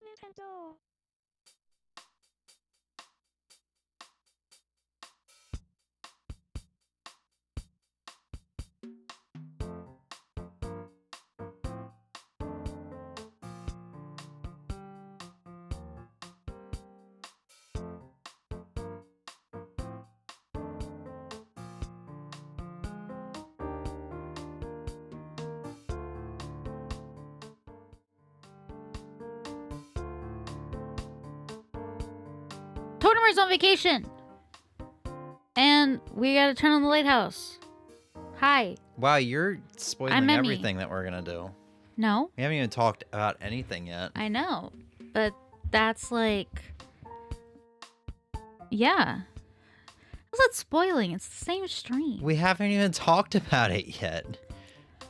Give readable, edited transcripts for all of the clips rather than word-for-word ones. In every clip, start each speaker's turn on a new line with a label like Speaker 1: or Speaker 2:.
Speaker 1: Nintendo. Totemer's on vacation. And we gotta turn on the lighthouse. Hi.
Speaker 2: Wow, you're
Speaker 1: I'm
Speaker 2: spoiling
Speaker 1: Emmy.
Speaker 2: everything that we're gonna do.
Speaker 1: No,
Speaker 2: We haven't even talked about anything yet.
Speaker 1: I know. But that's like... Yeah. How's that spoiling? It's the same stream.
Speaker 2: We haven't even talked about it yet.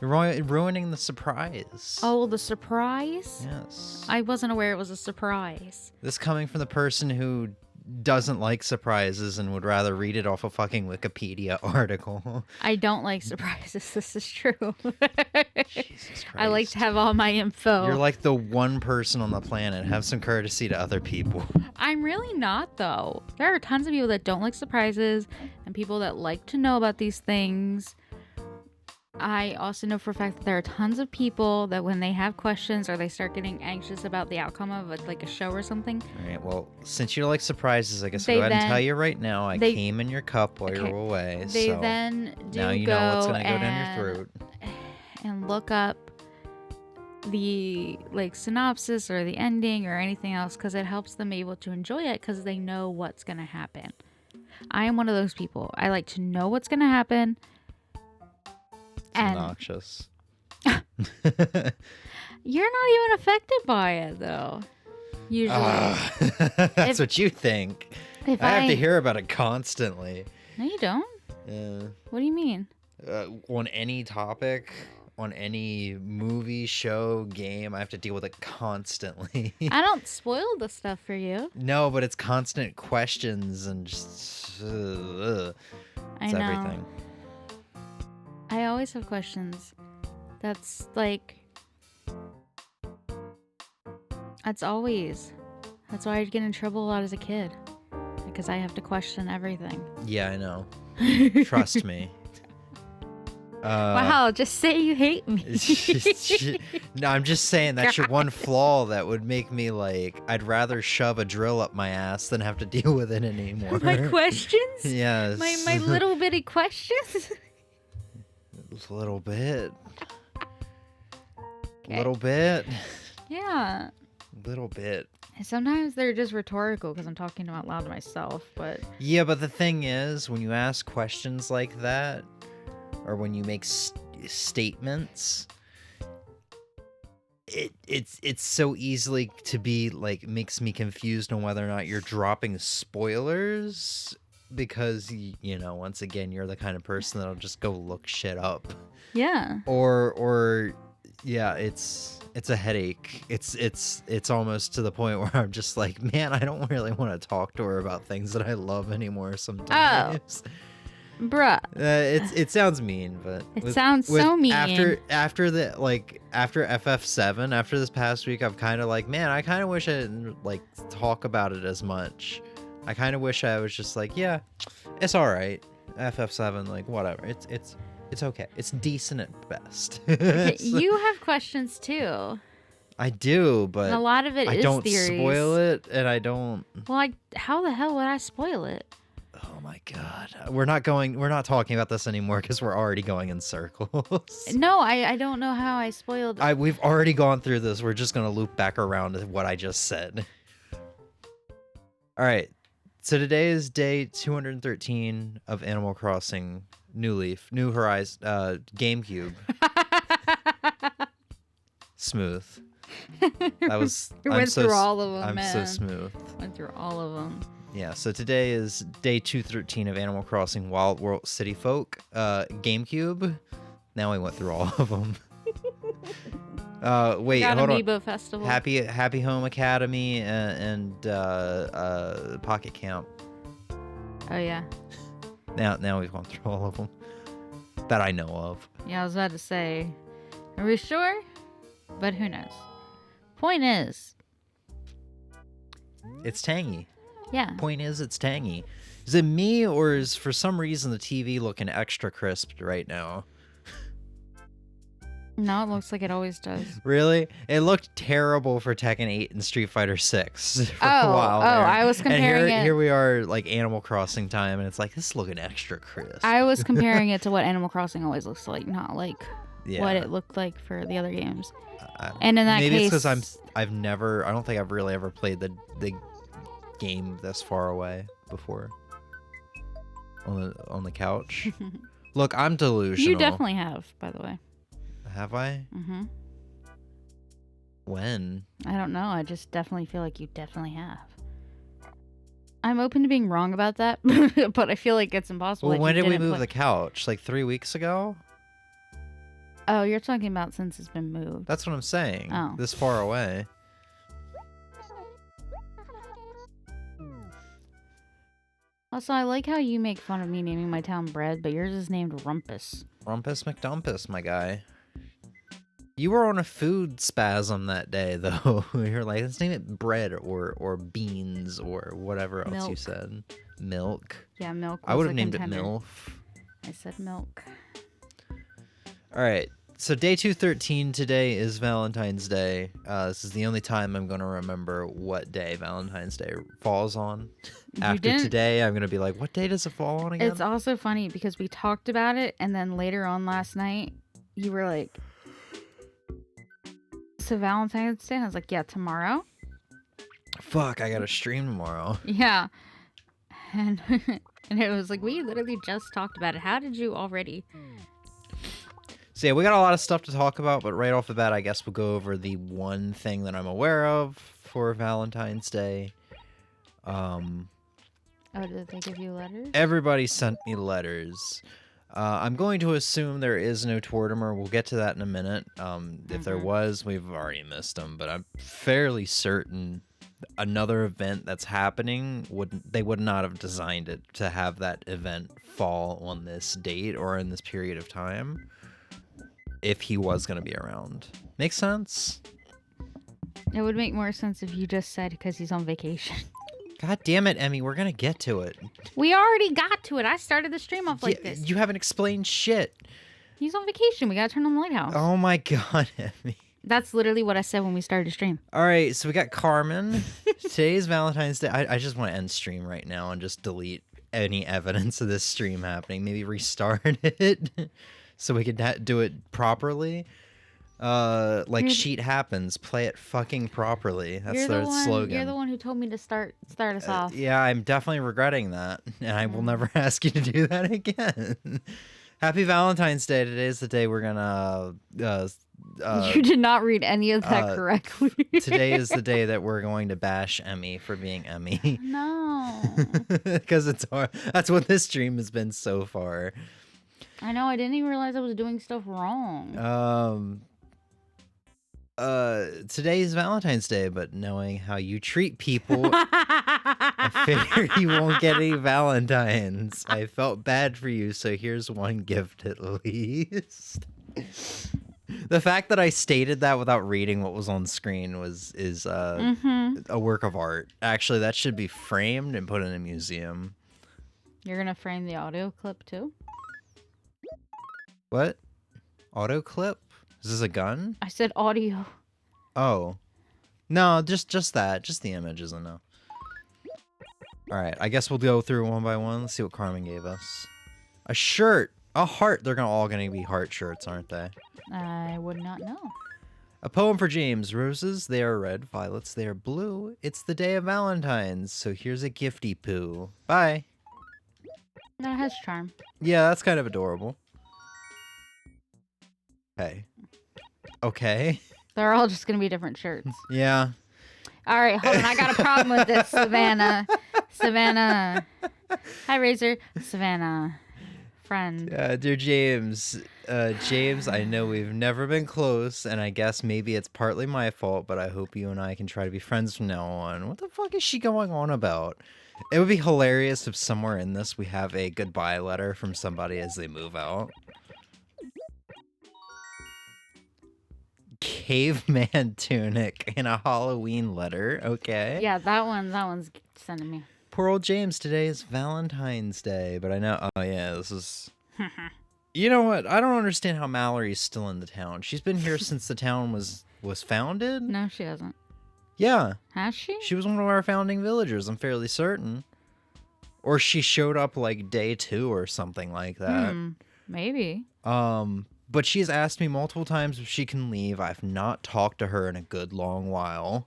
Speaker 2: You're ruining the surprise.
Speaker 1: Oh, the surprise?
Speaker 2: Yes.
Speaker 1: I wasn't aware it was a surprise.
Speaker 2: This coming from the person who doesn't like surprises and would rather read it off a fucking Wikipedia article.
Speaker 1: I don't like surprises. This is true.
Speaker 2: Jesus Christ.
Speaker 1: I like to have all my info.
Speaker 2: You're like the one person on the planet. Have some courtesy to other people.
Speaker 1: I'm really not, though. There are tons of people that don't like surprises and people that like to know about these things. I also know for a fact that there are tons of people that when they have questions or they start getting anxious about the outcome of like a show or something.
Speaker 2: All right, well, since you like surprises, I guess
Speaker 1: They
Speaker 2: I'll go ahead and
Speaker 1: then-
Speaker 2: tell you right now, I
Speaker 1: they-
Speaker 2: came in your cup while you
Speaker 1: Okay.
Speaker 2: were away.
Speaker 1: They
Speaker 2: so
Speaker 1: then do
Speaker 2: now you
Speaker 1: go
Speaker 2: know what's going to go down
Speaker 1: and-
Speaker 2: your throat.
Speaker 1: and look up the like synopsis or the ending or anything else because it helps them be able to enjoy it because they know what's going to happen. I am one of those people. I like to know what's going to happen.
Speaker 2: It's obnoxious.
Speaker 1: You're not even affected by it though. Usually.
Speaker 2: That's
Speaker 1: If-
Speaker 2: what you think.
Speaker 1: if
Speaker 2: I have to hear about it constantly.
Speaker 1: No, you don't. What do you mean?
Speaker 2: On any topic, on any movie, show, game, I have to deal with it constantly.
Speaker 1: I don't spoil the stuff for you.
Speaker 2: No, but it's constant questions and just
Speaker 1: I
Speaker 2: it's
Speaker 1: know.
Speaker 2: everything.
Speaker 1: I always have questions. That's like... That's always. That's why I get in trouble a lot as a kid. Because I have to question everything.
Speaker 2: Yeah, I know. Trust me.
Speaker 1: Wow, just say you hate me.
Speaker 2: No, I'm just saying that's your one flaw that would make me like, I'd rather shove a drill up my ass than have to deal with it anymore.
Speaker 1: My questions?
Speaker 2: Yes.
Speaker 1: My little bitty questions?
Speaker 2: A little bit.
Speaker 1: Okay.
Speaker 2: Little bit.
Speaker 1: Yeah.
Speaker 2: Little bit.
Speaker 1: Sometimes they're just rhetorical because I'm talking out loud to myself, but...
Speaker 2: Yeah, but the thing is, when you ask questions like that, or when you make statements, it's so easily to be like, makes me confused on whether or not you're dropping spoilers, because you know, once again, you're the kind of person that'll just go look shit up.
Speaker 1: Yeah.
Speaker 2: Or yeah, it's a headache. It's almost to the point where I'm just like, man, I don't really want to talk to her about things that I love anymore sometimes.
Speaker 1: Bruh.
Speaker 2: It sounds mean, but
Speaker 1: It sounds so mean.
Speaker 2: After FF7, after this past week, I'm kind of like, man, I kind of wish I didn't like talk about it as much. I kind of wish I was just like, yeah, it's all right. FF7, like whatever. It's okay. It's decent at best.
Speaker 1: Okay, you have questions too.
Speaker 2: I do, but
Speaker 1: And a lot of it
Speaker 2: I
Speaker 1: is
Speaker 2: don't
Speaker 1: theories.
Speaker 2: spoil it, and I don't.
Speaker 1: Well, how the hell would I spoil it?
Speaker 2: Oh my god, we're not talking about this anymore because we're already going in circles.
Speaker 1: No, I don't know how I spoiled.
Speaker 2: We've already gone through this. We're just gonna loop back around to what I just said. All right, so today is day 213 of Animal Crossing New Leaf, New Horizon, GameCube. Smooth. That was.
Speaker 1: We went through all of them,
Speaker 2: I'm
Speaker 1: man.
Speaker 2: so smooth.
Speaker 1: Went through all of them.
Speaker 2: Yeah, so today is day 213 of Animal Crossing Wild World City Folk, GameCube. Now we went through all of them. Wait,
Speaker 1: Got
Speaker 2: hold on.
Speaker 1: Amiibo Festival.
Speaker 2: Happy Home Academy and Pocket Camp.
Speaker 1: Oh yeah.
Speaker 2: Now we've gone through all of them that I know of.
Speaker 1: Yeah, I was about to say. Are we sure? But who knows? Point is,
Speaker 2: It's tangy.
Speaker 1: Yeah.
Speaker 2: Point is, it's tangy. Is it me, or is for some reason the TV looking extra crisp right now?
Speaker 1: No, it looks like it always does.
Speaker 2: Really? It looked terrible for Tekken 8 and Street Fighter 6 for a
Speaker 1: Oh,
Speaker 2: while there.
Speaker 1: I was comparing
Speaker 2: and
Speaker 1: it.
Speaker 2: here we are, like Animal Crossing time, and it's like, this is looking extra crisp.
Speaker 1: I was comparing it to what Animal Crossing always looks like, not like
Speaker 2: Yeah.
Speaker 1: what it looked like for the other games. And in that
Speaker 2: maybe
Speaker 1: case,
Speaker 2: it's because I don't think I've really ever played the game this far away before. On the couch. Look, I'm delusional.
Speaker 1: you definitely have, by the way.
Speaker 2: Have I?
Speaker 1: Mm-hmm.
Speaker 2: When?
Speaker 1: I don't know. I just definitely feel like you definitely have. I'm open to being wrong about that, but I feel like it's impossible.
Speaker 2: Well,
Speaker 1: that
Speaker 2: when
Speaker 1: you
Speaker 2: did we
Speaker 1: didn't
Speaker 2: move
Speaker 1: play-
Speaker 2: the couch? Like 3 weeks ago?
Speaker 1: Oh, you're talking about since it's been moved.
Speaker 2: That's what I'm saying.
Speaker 1: Oh.
Speaker 2: This far away.
Speaker 1: Also, I like how you make fun of me naming my town Bread, but yours is named Rumpus.
Speaker 2: Rumpus McDumpus, my guy. You were on a food spasm that day, though. You're like, let's name it bread or beans or whatever else you
Speaker 1: Milk.
Speaker 2: said. Milk.
Speaker 1: Yeah, milk.
Speaker 2: I would have
Speaker 1: was a
Speaker 2: named
Speaker 1: contender.
Speaker 2: it MILF.
Speaker 1: I said milk.
Speaker 2: All right. So day 213 today is Valentine's Day. This is the only time I'm going to remember what day Valentine's Day falls on. After
Speaker 1: didn't-
Speaker 2: today, I'm going to be like, what day does it fall on again?
Speaker 1: It's also funny because we talked about it, and then later on last night, you were like, "So Valentine's Day?" And I was like, "Yeah, tomorrow."
Speaker 2: Fuck, I got to stream tomorrow.
Speaker 1: Yeah, and and it was like we literally just talked about it. How did you already?
Speaker 2: So yeah, we got a lot of stuff to talk about, but right off the bat, I guess we'll go over the one thing that I'm aware of for Valentine's Day.
Speaker 1: Oh, did they give you letters?
Speaker 2: Everybody sent me letters. I'm going to assume there is no Tortimer. We'll get to that in a minute. If there was, we've already missed them, but I'm fairly certain another event that's happening they would not have designed it to have that event fall on this date or in this period of time if he was going to be around. Make sense?
Speaker 1: It would make more sense if you just said because he's on vacation.
Speaker 2: God damn it, Emmy, we're gonna get to it.
Speaker 1: We already got to it. I started the stream off like this.
Speaker 2: You haven't explained shit.
Speaker 1: He's on vacation. We gotta turn on the lighthouse.
Speaker 2: Oh my god, Emmy.
Speaker 1: That's literally what I said when we started the stream.
Speaker 2: All right, so we got Carmen. Today's Valentine's Day. I just want to end stream right now and just delete any evidence of this stream happening. Maybe restart it so we can do it properly. Sheet happens, play it fucking properly. That's their slogan.
Speaker 1: You're the one who told me to start us off.
Speaker 2: Yeah, I'm definitely regretting that, and I will never ask you to do that again. Happy Valentine's Day. Today is the day we're gonna.
Speaker 1: You did not read any of that correctly.
Speaker 2: Today is the day that we're going to bash Emmy for being Emmy.
Speaker 1: No.
Speaker 2: Because that's what this stream has been so far.
Speaker 1: I know. I didn't even realize I was doing stuff wrong.
Speaker 2: Today's Valentine's Day, but knowing how you treat people, I figure you won't get any Valentines. I felt bad for you, so here's one gift at least. The fact that I stated that without reading what was on screen is a work of art. Actually, that should be framed and put in a museum.
Speaker 1: You're gonna frame the audio clip too?
Speaker 2: What? Auto clip? Is this a gun?
Speaker 1: I said audio.
Speaker 2: Oh. No, just that. Just the image is enough. Alright, I guess we'll go through one by one. Let's see what Carmen gave us. A shirt! A heart! They're all gonna be heart shirts, aren't they?
Speaker 1: I would not know.
Speaker 2: A poem for James. Roses, they are red. Violets, they are blue. It's the day of Valentine's, so here's a gifty poo. Bye.
Speaker 1: That has charm.
Speaker 2: Yeah, that's kind of adorable. Hey. Okay.
Speaker 1: They're all just gonna be different shirts.
Speaker 2: Yeah.
Speaker 1: All right, hold on. I got a problem with this, Savannah. Savannah. Hi, Razor. Savannah. Friend.
Speaker 2: Dear James. James, I know we've never been close, and I guess maybe it's partly my fault, but I hope you and I can try to be friends from now on. What the fuck is she going on about? It would be hilarious if somewhere in this we have a goodbye letter from somebody as they move out. caveman tunic and a Halloween letter. Okay.
Speaker 1: Yeah, that one's sending me.
Speaker 2: Poor old James, today is Valentine's Day, but I know. Oh yeah, this is. You know what? I don't understand how Mallory's still in the town. She's been here since the town was founded.
Speaker 1: No, she hasn't.
Speaker 2: Yeah.
Speaker 1: Has she?
Speaker 2: She was one of our founding villagers, I'm fairly certain. Or she showed up like day 2 or something like that.
Speaker 1: Maybe.
Speaker 2: But she's asked me multiple times if she can leave. I've not talked to her in a good long while.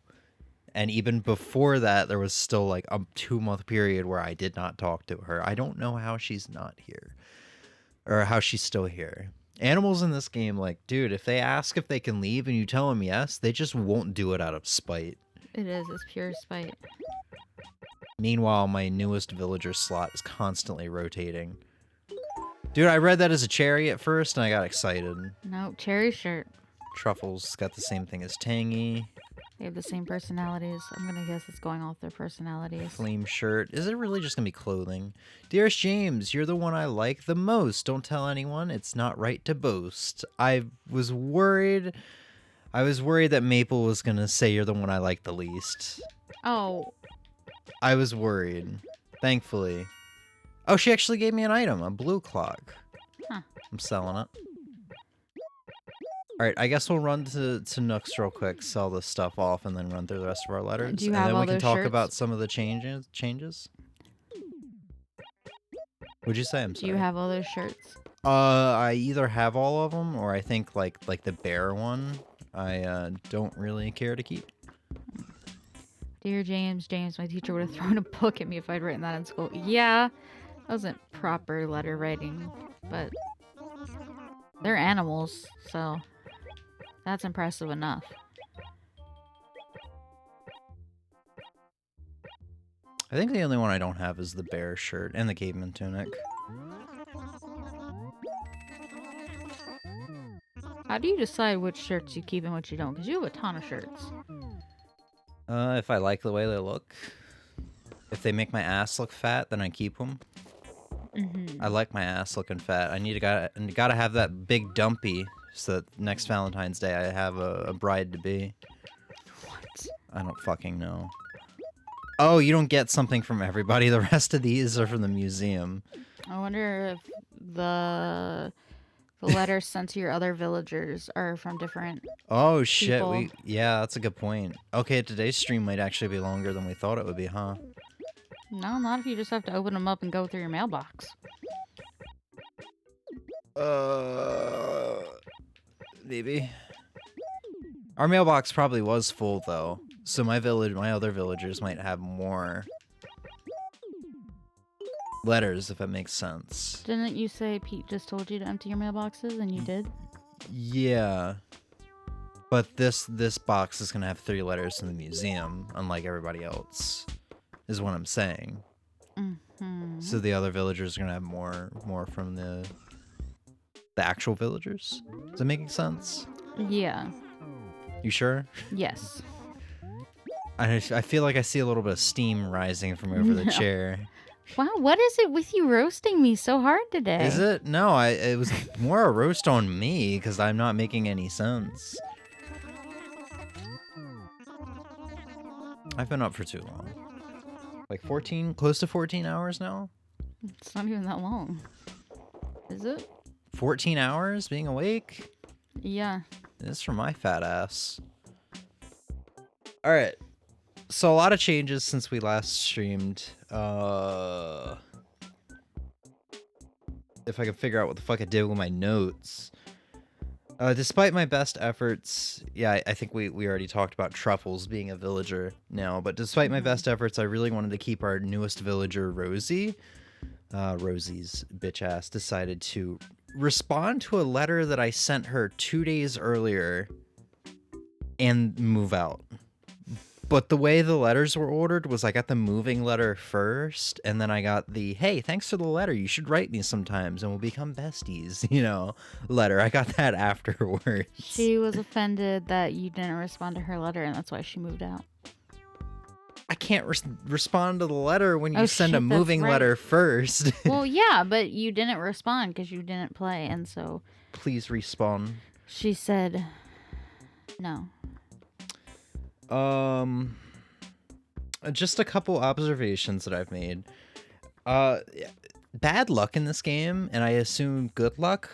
Speaker 2: And even before that, there was still like a 2-month period where I did not talk to her. I don't know how she's not here. Or how she's still here. Animals in this game, like, dude, if they ask if they can leave and you tell them yes, they just won't do it out of spite.
Speaker 1: It is. It's pure spite.
Speaker 2: Meanwhile, my newest villager slot is constantly rotating. Dude, I read that as a cherry at first, and I got excited.
Speaker 1: No, cherry shirt.
Speaker 2: Truffles got the same thing as Tangy.
Speaker 1: They have the same personalities. I'm gonna guess it's going off their personalities.
Speaker 2: Flame shirt. Is it really just gonna be clothing? Dearest James, you're the one I like the most. Don't tell anyone. It's not right to boast. I was worried that Maple was gonna say you're the one I like the least.
Speaker 1: Oh.
Speaker 2: I was worried. Thankfully. Oh, she actually gave me an item, a blue clock.
Speaker 1: Huh.
Speaker 2: I'm selling it. Alright, I guess we'll run to Nooks real quick, sell this stuff off, and then run through the rest of our letters.
Speaker 1: Do you
Speaker 2: and
Speaker 1: have
Speaker 2: then
Speaker 1: all
Speaker 2: we can
Speaker 1: those
Speaker 2: talk
Speaker 1: shirts?
Speaker 2: about some of the changes. What'd you say? I'm sorry.
Speaker 1: Do you have all those shirts?
Speaker 2: I either have all of them, or I think like the bear one, I don't really care to keep.
Speaker 1: Dear James, my teacher would have thrown a book at me if I'd written that in school. Yeah, that wasn't proper letter writing, but they're animals, so that's impressive enough.
Speaker 2: I think the only one I don't have is the bear shirt and the caveman tunic.
Speaker 1: How do you decide which shirts you keep and which you don't? Because you have a ton of shirts.
Speaker 2: If I like the way they look. If they make my ass look fat, then I keep them. I like my ass looking fat. Gotta have that big dumpy so that next Valentine's Day I have a bride to be.
Speaker 1: What?
Speaker 2: I don't fucking know. Oh, you don't get something from everybody. The rest of these are from the museum.
Speaker 1: I wonder if the letters sent to your other villagers are from different.
Speaker 2: Oh shit,
Speaker 1: people.
Speaker 2: yeah, that's a good point. Okay, today's stream might actually be longer than we thought it would be, huh?
Speaker 1: No, not if you just have to open them up and go through your mailbox.
Speaker 2: Maybe. Our mailbox probably was full though, so my other villagers might have more letters, if that makes sense.
Speaker 1: Didn't you say Pete just told you to empty your mailboxes and you did?
Speaker 2: Yeah. But this box is gonna have 3 letters in the museum, unlike everybody else, is what I'm saying. So the other villagers are gonna have more from the actual villagers. Is that making sense?
Speaker 1: Yeah.
Speaker 2: You sure?
Speaker 1: Yes.
Speaker 2: I feel like I see a little bit of steam rising from over the
Speaker 1: No.
Speaker 2: chair.
Speaker 1: Wow, what is it with you roasting me so hard today?
Speaker 2: Is it? No, it was more a roast on me because I'm not making any sense. I've been up for too long. Like 14, close to 14 hours now?
Speaker 1: It's not even that long. Is it?
Speaker 2: 14 hours being awake?
Speaker 1: Yeah.
Speaker 2: This is for my fat ass. Alright. So a lot of changes since we last streamed. If I can figure out what the fuck I did with my notes. Despite my best efforts, yeah, I think we already talked about Truffles being a villager now, but despite my best efforts, I really wanted to keep our newest villager, Rosie. Rosie's bitch ass decided to respond to a letter that I sent her 2 days earlier and move out. But the way the letters were ordered was I got the moving letter first, and then I got the, hey, thanks for the letter, you should write me sometimes and we'll become besties, letter. I got that afterwards.
Speaker 1: She was offended that you didn't respond to her letter, and that's why she moved out.
Speaker 2: I can't respond to the letter when you send
Speaker 1: shit,
Speaker 2: a moving
Speaker 1: that's right.
Speaker 2: letter first.
Speaker 1: Well, yeah, but you didn't respond because you didn't play, and so
Speaker 2: Please respawn.
Speaker 1: she said, No.
Speaker 2: Um, just a couple observations that I've made. Uh, Bad luck in this game, and I assume good luck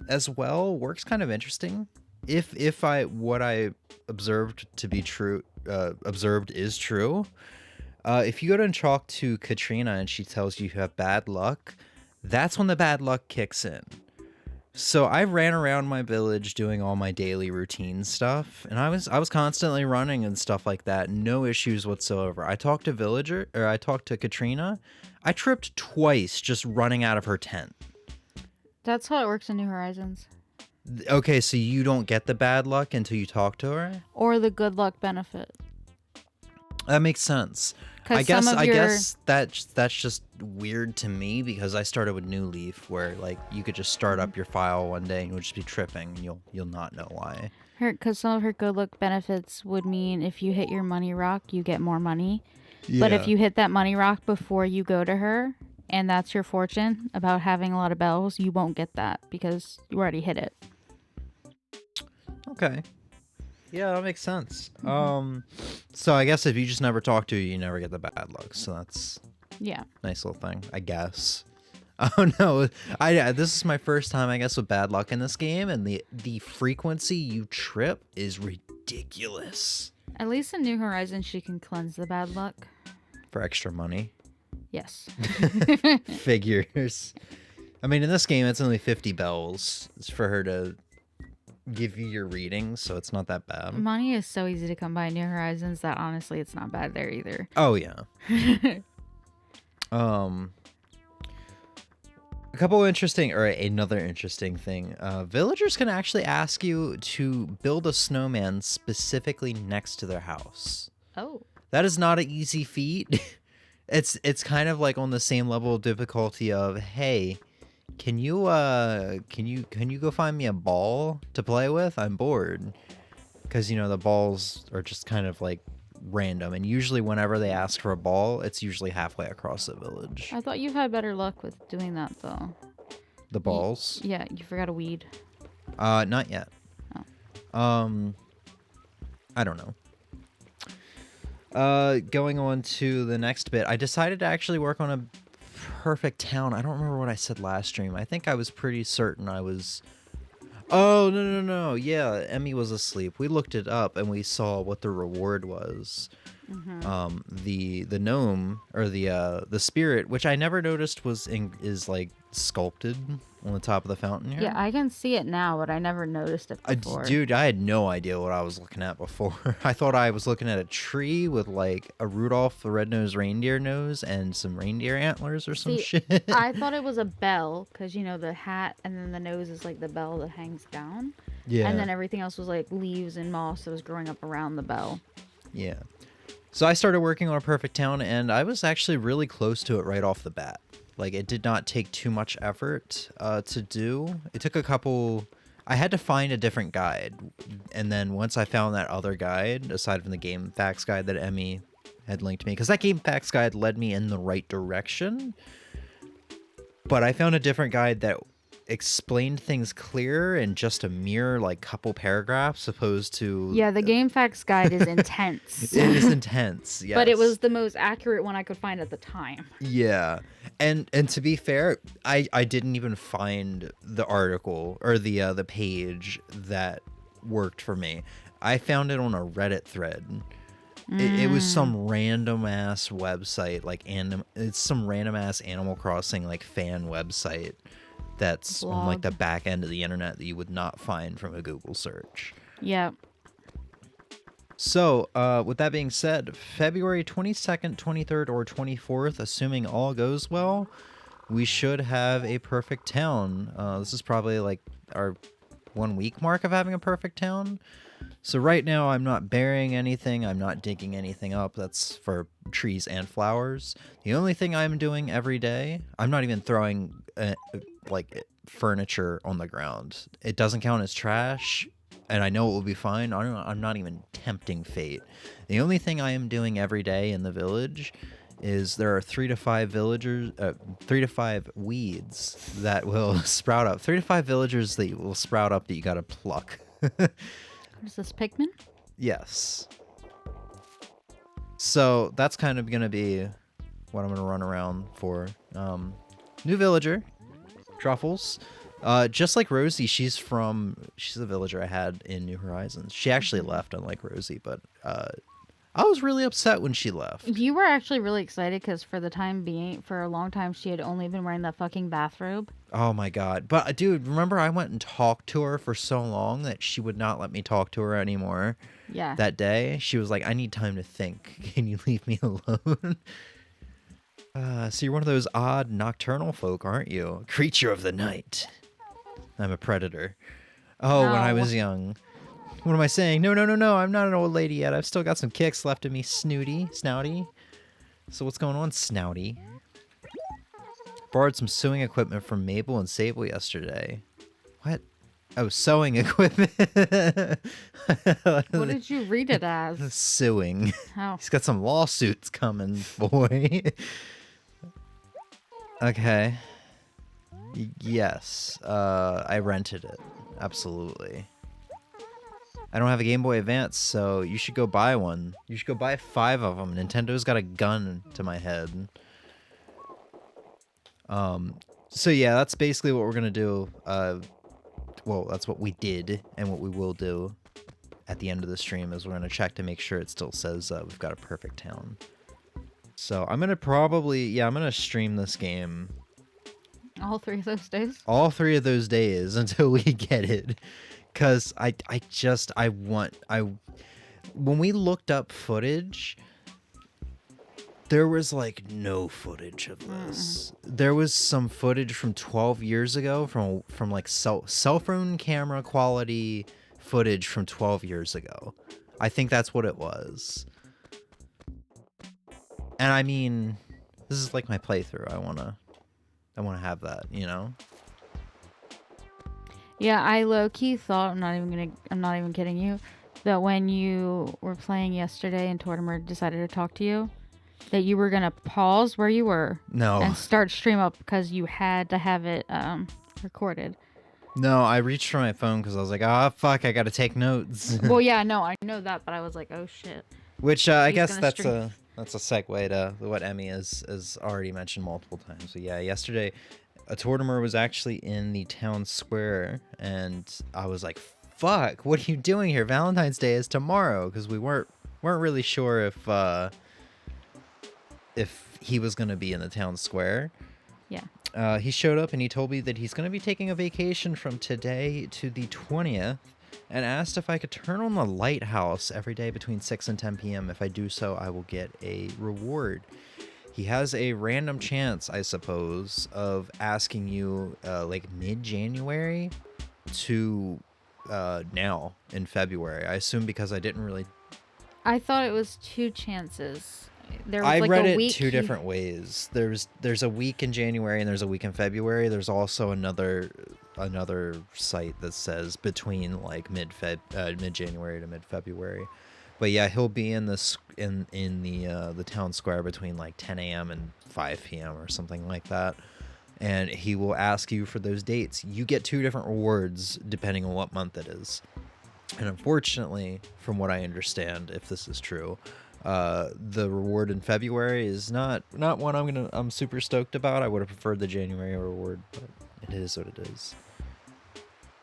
Speaker 2: as well, works kind of interesting. If I what I observed to be true, observed is true. If you go and talk to Katrina and she tells you have bad luck, that's when the bad luck kicks in. So I ran around my village doing all my daily routine stuff, and I was constantly running and stuff like that, no issues whatsoever. I talked to Katrina. I tripped twice just running out of her tent.
Speaker 1: That's how it works in New Horizons.
Speaker 2: Okay, so you don't get the bad luck until you talk to her?
Speaker 1: Or the good luck benefit.
Speaker 2: That makes sense.
Speaker 1: 'Cause
Speaker 2: I guess
Speaker 1: some of
Speaker 2: I
Speaker 1: your-
Speaker 2: guess that's just weird to me because I started with New Leaf where like you could just start up your file one day and you'll just be tripping and you'll not know why.
Speaker 1: Because some of her good luck benefits would mean if you hit your money rock, you get more money. But if you hit that money rock before you go to her, and that's your fortune about having a lot of bells, you won't get that because you already hit it.
Speaker 2: Okay. Yeah, that makes sense. So I guess if you just never talk to her, you never get the bad luck. So that's
Speaker 1: Yeah.
Speaker 2: a nice little thing, I guess. Oh no, this is my first time I guess with bad luck in this game, and the frequency you trip is ridiculous.
Speaker 1: At least in New Horizons, she can cleanse the bad luck.
Speaker 2: For extra money.
Speaker 1: Yes.
Speaker 2: Figures. I mean, in this game, it's only 50 bells for her to give you your readings, so it's not that bad.
Speaker 1: Money is so easy to come by in New Horizons that honestly, it's not bad there either.
Speaker 2: Oh yeah. Another interesting thing. Villagers can actually ask you to build a snowman specifically next to their house.
Speaker 1: Oh.
Speaker 2: That is not an easy feat. It's kind of like on the same level of difficulty of, hey, can you go find me a ball to play with? I'm bored. Because the balls are just kind of like random, and usually whenever they ask for a ball, it's usually halfway across the village.
Speaker 1: I thought you've had better luck with doing that though.
Speaker 2: The balls?
Speaker 1: Yeah, you forgot a weed.
Speaker 2: Not yet.
Speaker 1: Oh.
Speaker 2: I don't know. Going on to the next bit, I decided to actually work on a perfect town. I don't remember what I said last stream. I think I was pretty certain I was... Oh, no. Yeah, Emmy was asleep. We looked it up and we saw what the reward was. The gnome, or the spirit, which I never noticed is like sculpted on the top of the fountain here.
Speaker 1: Yeah, I can see it now, but I never noticed it before.
Speaker 2: Dude, I had no idea what I was looking at before. I thought I was looking at a tree with like a Rudolph the Red-Nosed Reindeer nose and some reindeer antlers or some shit.
Speaker 1: I thought it was a bell because, the hat and then the nose is like the bell that hangs down.
Speaker 2: Yeah.
Speaker 1: And then everything else was like leaves and moss that was growing up around the bell.
Speaker 2: Yeah. So I started working on a perfect town, and I was actually really close to it right off the bat. Like, it did not take too much effort to do. It took I had to find a different guide. And then once I found that other guide, aside from the game facts guide that Emmy had linked me, because that game facts guide led me in the right direction. But I found a different guide that explained things clearer in just a mere like couple paragraphs opposed to...
Speaker 1: Yeah, the game facts guide is intense.
Speaker 2: It is intense, yes.
Speaker 1: But it was the most accurate one I could find at the time.
Speaker 2: Yeah. And to be fair, I didn't even find the article or the page that worked for me. I found it on a Reddit thread. It was some random ass website, it's some random ass Animal Crossing like fan website that's on like the back end of the internet that you would not find from a Google search.
Speaker 1: Yeah.
Speaker 2: So, with that being said, February 22nd, 23rd, or 24th, assuming all goes well, we should have a perfect town. This is probably like our 1 week mark of having a perfect town. So right now I'm not burying anything, I'm not digging anything up. That's for trees and flowers. The only thing I'm doing every day, I'm not even throwing furniture on the ground. It doesn't count as trash, and I know it will be fine. I'm not even tempting fate. The only thing I am doing every day in the village is there are 3 to 5 weeds that will sprout up. 3 to 5 villagers that will sprout up that you gotta pluck.
Speaker 1: What is this, Pikmin?
Speaker 2: Yes. So that's kind of gonna be what I'm gonna run around for. New villager, Truffles. Just like Rosie, she's a villager I had in New Horizons. She actually left, unlike Rosie, but I was really upset when she left.
Speaker 1: You were actually really excited because for a long time, she had only been wearing that fucking bathrobe.
Speaker 2: Oh my god. But dude, remember I went and talked to her for so long that she would not let me talk to her anymore.
Speaker 1: Yeah.
Speaker 2: That day, she was like, I need time to think. Can you leave me alone? So you're one of those odd nocturnal folk, aren't you? Creature of the night. I'm a predator. Oh, when I
Speaker 1: No.
Speaker 2: was young. What am I saying? No, no, no, no. I'm not an old lady yet. I've still got some kicks left in me, snouty. So what's going on, snouty? Borrowed some sewing equipment from Mabel and Sable yesterday. What? Oh, sewing equipment.
Speaker 1: What did you read it as?
Speaker 2: Suing.
Speaker 1: Oh.
Speaker 2: He's got some lawsuits coming, boy. Okay. Yes. I rented it. Absolutely. I don't have a Game Boy Advance, so you should go buy one. You should go buy 5 of them. Nintendo's got a gun to my head. So yeah, that's basically what we're gonna do. Well, that's what we did, and what we will do at the end of the stream is we're gonna check to make sure it still says we've got a perfect town. So I'm gonna stream this game
Speaker 1: All 3 of those days?
Speaker 2: all 3 of those days until we get it. Cause when we looked up footage, there was like no footage of this. There was some footage from 12 years ago from like cell phone camera quality footage from 12 years ago. I think that's what it was. And I mean, this is like my playthrough. I want to have that, you know?
Speaker 1: Yeah, I low-key thought, I'm not even kidding you, that when you were playing yesterday and Tortimer decided to talk to you, that you were gonna pause where you were
Speaker 2: No.
Speaker 1: and start stream up because you had to have it recorded.
Speaker 2: No, I reached for my phone because I was like, oh, fuck, I got to take notes.
Speaker 1: Well, yeah, no, I know that, but I was like, oh shit.
Speaker 2: Which I
Speaker 1: He's
Speaker 2: guess
Speaker 1: gonna
Speaker 2: that's
Speaker 1: stream.
Speaker 2: a segue to what Emmy has already mentioned multiple times. So yeah, yesterday, a Tortimer was actually in the town square, and I was like, fuck, what are you doing here? Valentine's Day is tomorrow, because we weren't really sure if he was going to be in the town square.
Speaker 1: Yeah.
Speaker 2: He showed up and he told me that he's going to be taking a vacation from today to the 20th, and asked if I could turn on the lighthouse every day between 6 and 10 p.m. If I do so, I will get a reward. He has a random chance, I suppose, of asking you like mid-January to now in February. I assume because I didn't really...
Speaker 1: I thought it was 2 chances. There was
Speaker 2: I
Speaker 1: like
Speaker 2: read
Speaker 1: a
Speaker 2: it
Speaker 1: week
Speaker 2: 2 different ways. There's a week in January and there's a week in February. There's also another site that says between like mid-January to mid-February. But yeah, he'll be in the town square between like 10 a.m. and 5 p.m. or something like that. And he will ask you for those dates. You get 2 different rewards depending on what month it is. And unfortunately, from what I understand, if this is true, the reward in February is not one I'm super stoked about. I would have preferred the January reward, but it is what it is.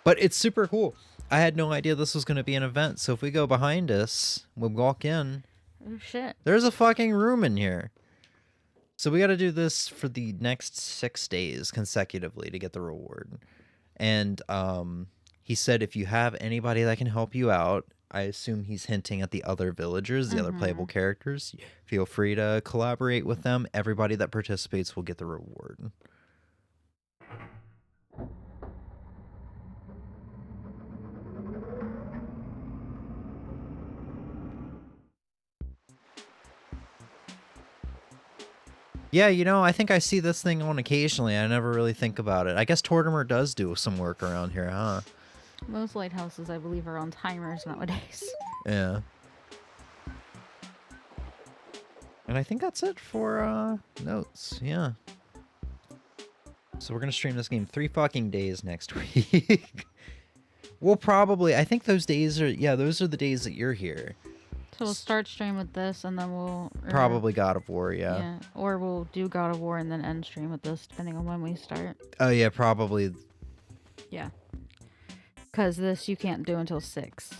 Speaker 2: But it's super cool. I had no idea this was going to be an event. So if we go behind us, we walk in.
Speaker 1: Oh shit.
Speaker 2: There's a fucking room in here. So we got to do this for the next 6 days consecutively to get the reward. And he said if you have anybody that can help you out, I assume he's hinting at the other villagers, the other playable characters. Feel free to collaborate with them. Everybody that participates will get the reward. Yeah, you know, I think I see this thing on occasionally. I never really think about it. I guess Tortimer does do some work around here, huh?
Speaker 1: Most lighthouses, I believe, are on timers nowadays.
Speaker 2: Yeah. And I think that's it for notes. Yeah. So we're gonna stream this game 3 fucking days next week. We'll probably. I think those days are. Yeah, those are the days that you're here.
Speaker 1: So we'll start stream with this, and then
Speaker 2: Probably God of War. Yeah.
Speaker 1: Yeah, or we'll do God of War and then end stream with this, depending on when we start.
Speaker 2: Oh yeah, probably.
Speaker 1: Yeah. Because this you can't do until 6.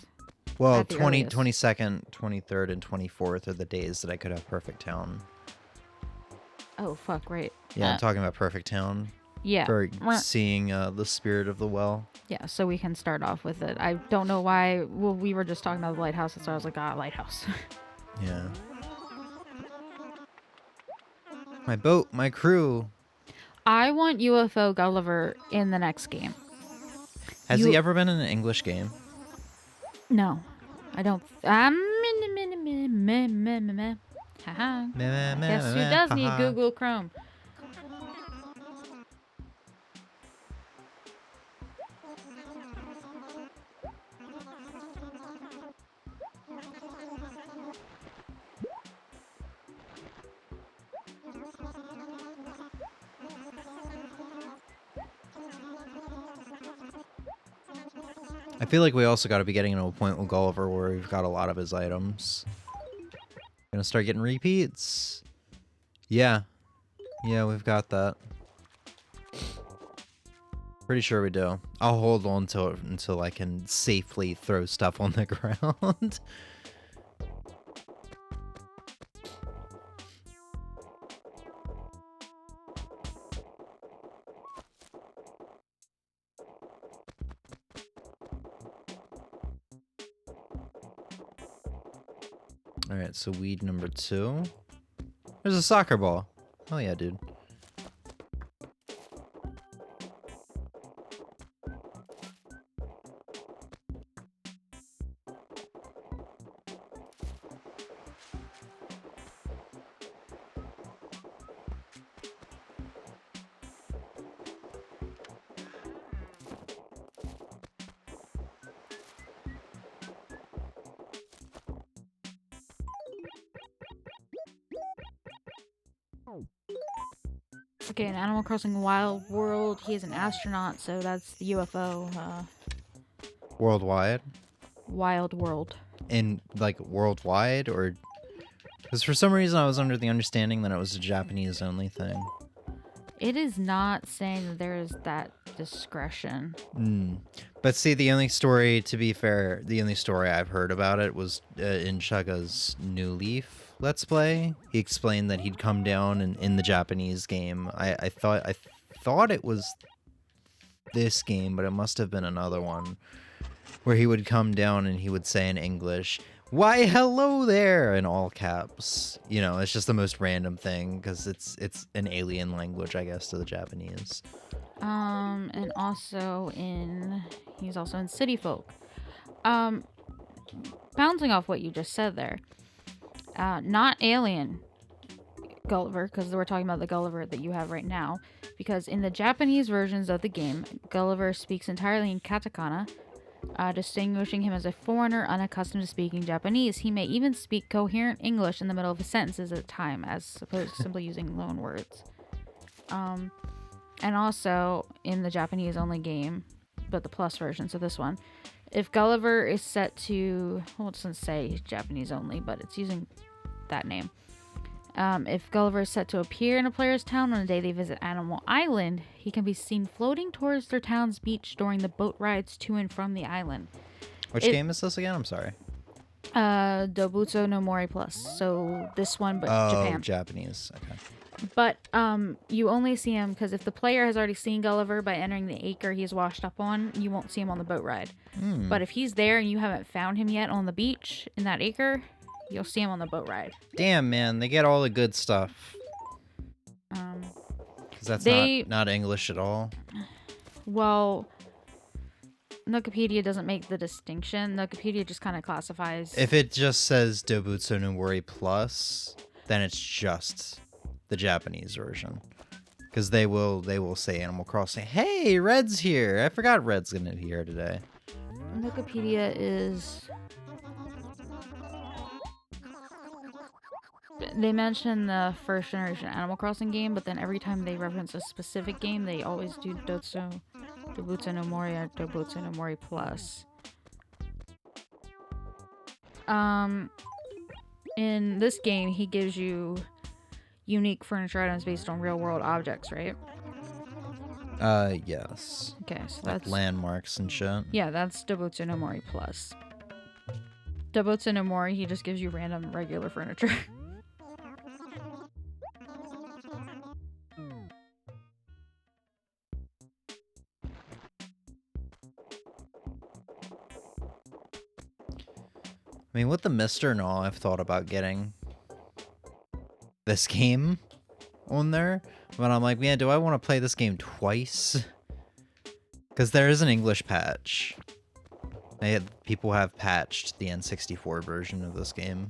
Speaker 2: Well,
Speaker 1: At the
Speaker 2: 20,
Speaker 1: earliest.
Speaker 2: 22nd, 23rd, and 24th are the days that I could have Perfect Town.
Speaker 1: Oh, fuck, right.
Speaker 2: Yeah, I'm talking about Perfect Town.
Speaker 1: Yeah.
Speaker 2: For seeing the spirit of the well.
Speaker 1: Yeah, so we can start off with it. I don't know why. Well, we were just talking about the lighthouse, so I was like, lighthouse.
Speaker 2: Yeah. My boat, my crew.
Speaker 1: I want UFO Gulliver in the next game.
Speaker 2: Has he ever been in an English game?
Speaker 1: No, I don't. Haha. Guess who does need Google Chrome?
Speaker 2: I feel like we also got to be getting to a point with Gulliver where we've got a lot of his items. Gonna start getting repeats. Yeah. Yeah, we've got that. Pretty sure we do. I'll hold on to it until I can safely throw stuff on the ground. Alright, so weed number 2. There's a soccer ball. Oh yeah, dude.
Speaker 1: Okay, in Animal Crossing Wild World, he is an astronaut, so that's the UFO.
Speaker 2: Worldwide?
Speaker 1: Wild World.
Speaker 2: In, like, worldwide? Or... Because for some reason I was under the understanding that it was a Japanese-only thing.
Speaker 1: It is not saying that there is that discretion.
Speaker 2: But see, the only story, to be fair, the only story I've heard about it was in Chugga's New Leaf Let's Play. He explained that he'd come down in the Japanese game. I thought it was this game, but it must have been another one, where he would come down and he would say in English, "Why, hello there," in all caps. You know, it's just the most random thing, because it's an alien language, I guess, to the Japanese.
Speaker 1: And also he's also in City Folk. Bouncing off what you just said there, not alien Gulliver, because we're talking about the Gulliver that you have right now, because in the Japanese versions of the game, Gulliver speaks entirely in katakana, distinguishing him as a foreigner unaccustomed to speaking Japanese. He may even speak coherent English in the middle of his sentences at a time, as opposed to simply using loan words. And also, in the Japanese-only game, but the Plus version, so this one, if Gulliver is set to... Well, it doesn't say Japanese-only, but it's using that name. If Gulliver is set to appear in a player's town on the day they visit Animal Island, he can be seen floating towards their town's beach during the boat rides to and from the island.
Speaker 2: Which game is this again? I'm sorry.
Speaker 1: Dobutsu no Mori Plus. So this one, but Japan.
Speaker 2: Japanese. Okay.
Speaker 1: But you only see him because if the player has already seen Gulliver by entering the acre he's washed up on, you won't see him on the boat ride. But if he's there and you haven't found him yet on the beach in that acre, you'll see him on the boat ride.
Speaker 2: Damn, man, they get all the good stuff. Because that's not English at all.
Speaker 1: Well, Wikipedia doesn't make the distinction. Wikipedia just kind of classifies.
Speaker 2: If it just says Dobutsu no Mori Plus, then it's just the Japanese version. Because they will say Animal Crossing. Hey, Red's here. I forgot Red's gonna be here today.
Speaker 1: Wikipedia is... They mention the first generation Animal Crossing game, but then every time they reference a specific game, they always do Dotsu Dobutsu no Mori or Dobutsu no Mori Plus. In this game, he gives you unique furniture items based on real world objects, right?
Speaker 2: Yes.
Speaker 1: Okay, so
Speaker 2: Like
Speaker 1: that's
Speaker 2: landmarks and shit.
Speaker 1: yeah, that's Dobutsu no Mori Plus. Dobutsu no Mori, he just gives you random regular furniture.
Speaker 2: I mean, with the Mister and all, I've thought about getting this game on there, but I'm like, man, do I want to play this game twice? Because there is an English patch. People have patched the N64 version of this game.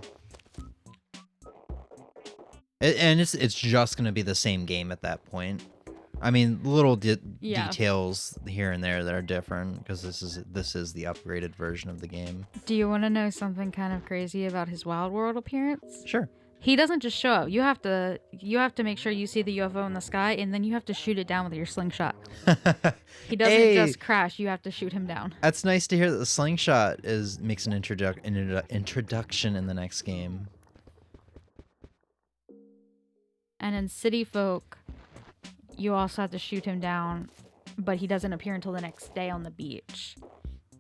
Speaker 2: And it's just going to be the same game at that point. I mean, little
Speaker 1: Yeah.
Speaker 2: details here and there that are different because this is the upgraded version of the game.
Speaker 1: Do you want to know something kind of crazy about his Wild World appearance?
Speaker 2: Sure.
Speaker 1: He doesn't just show up. You have to make sure you see the UFO in the sky, and then you have to shoot it down with your slingshot. He doesn't just crash. You have to shoot him down.
Speaker 2: That's nice to hear that the slingshot makes an introduction in the next game.
Speaker 1: And in City Folk, you also have to shoot him down, but he doesn't appear until the next day on the beach.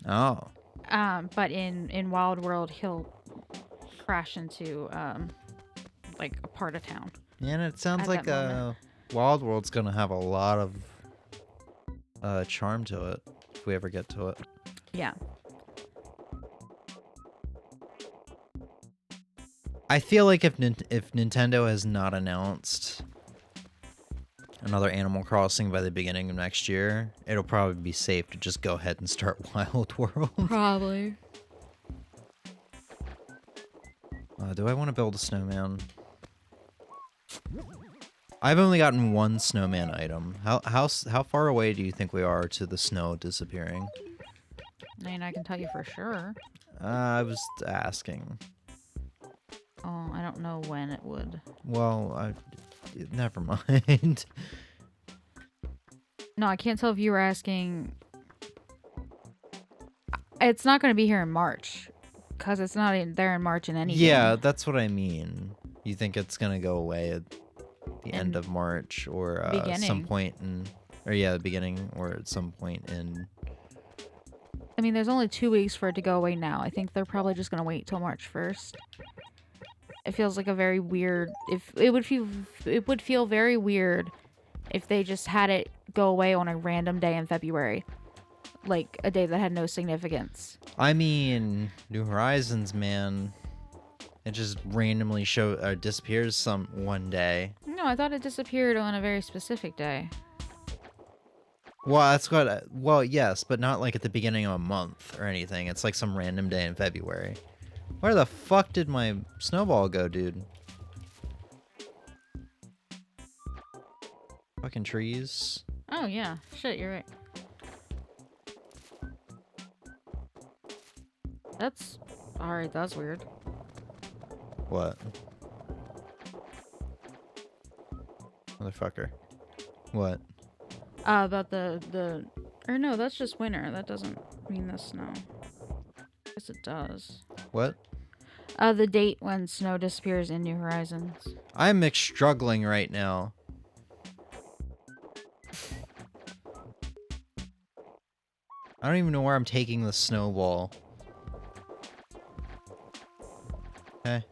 Speaker 2: Oh.
Speaker 1: But in Wild World, he'll crash into like a part of town.
Speaker 2: Yeah, and it sounds like Wild World's gonna have a lot of charm to it if we ever get to it.
Speaker 1: Yeah.
Speaker 2: I feel like if Nintendo has not announced another Animal Crossing by the beginning of next year, it'll probably be safe to just go ahead and start Wild World.
Speaker 1: Probably.
Speaker 2: Do I want to build a snowman? I've only gotten one snowman item. How far away do you think we are to the snow disappearing?
Speaker 1: I mean, I can tell you for sure.
Speaker 2: I was asking.
Speaker 1: Oh, I don't know when it would.
Speaker 2: Well, never mind.
Speaker 1: No, I can't tell if you were asking. It's not going to be here in March, because it's not there in March in any
Speaker 2: Yeah,
Speaker 1: game.
Speaker 2: that's what I mean. You think it's gonna go away at the end of March or some point in, the beginning or at some point in.
Speaker 1: I mean, there's only 2 weeks for it to go away now. I think they're probably just going to wait till March 1st. It feels like a very weird. It would feel very weird if they just had it go away on a random day in February, like a day that had no significance.
Speaker 2: I mean, New Horizons, man, it just randomly disappears one day.
Speaker 1: No, I thought it disappeared on a very specific day.
Speaker 2: Well, that's what. Well, yes, but not like at the beginning of a month or anything. It's like some random day in February. Where the fuck did my snowball go, dude? Fucking trees.
Speaker 1: Oh, yeah. Shit, you're right. That's... Alright, that's weird.
Speaker 2: What? Motherfucker. What?
Speaker 1: About the... Or no, that's just winter. That doesn't mean the snow. Yes, it does.
Speaker 2: What?
Speaker 1: The date when snow disappears in New Horizons.
Speaker 2: I'm struggling right now. I don't even know where I'm taking the snowball. Okay.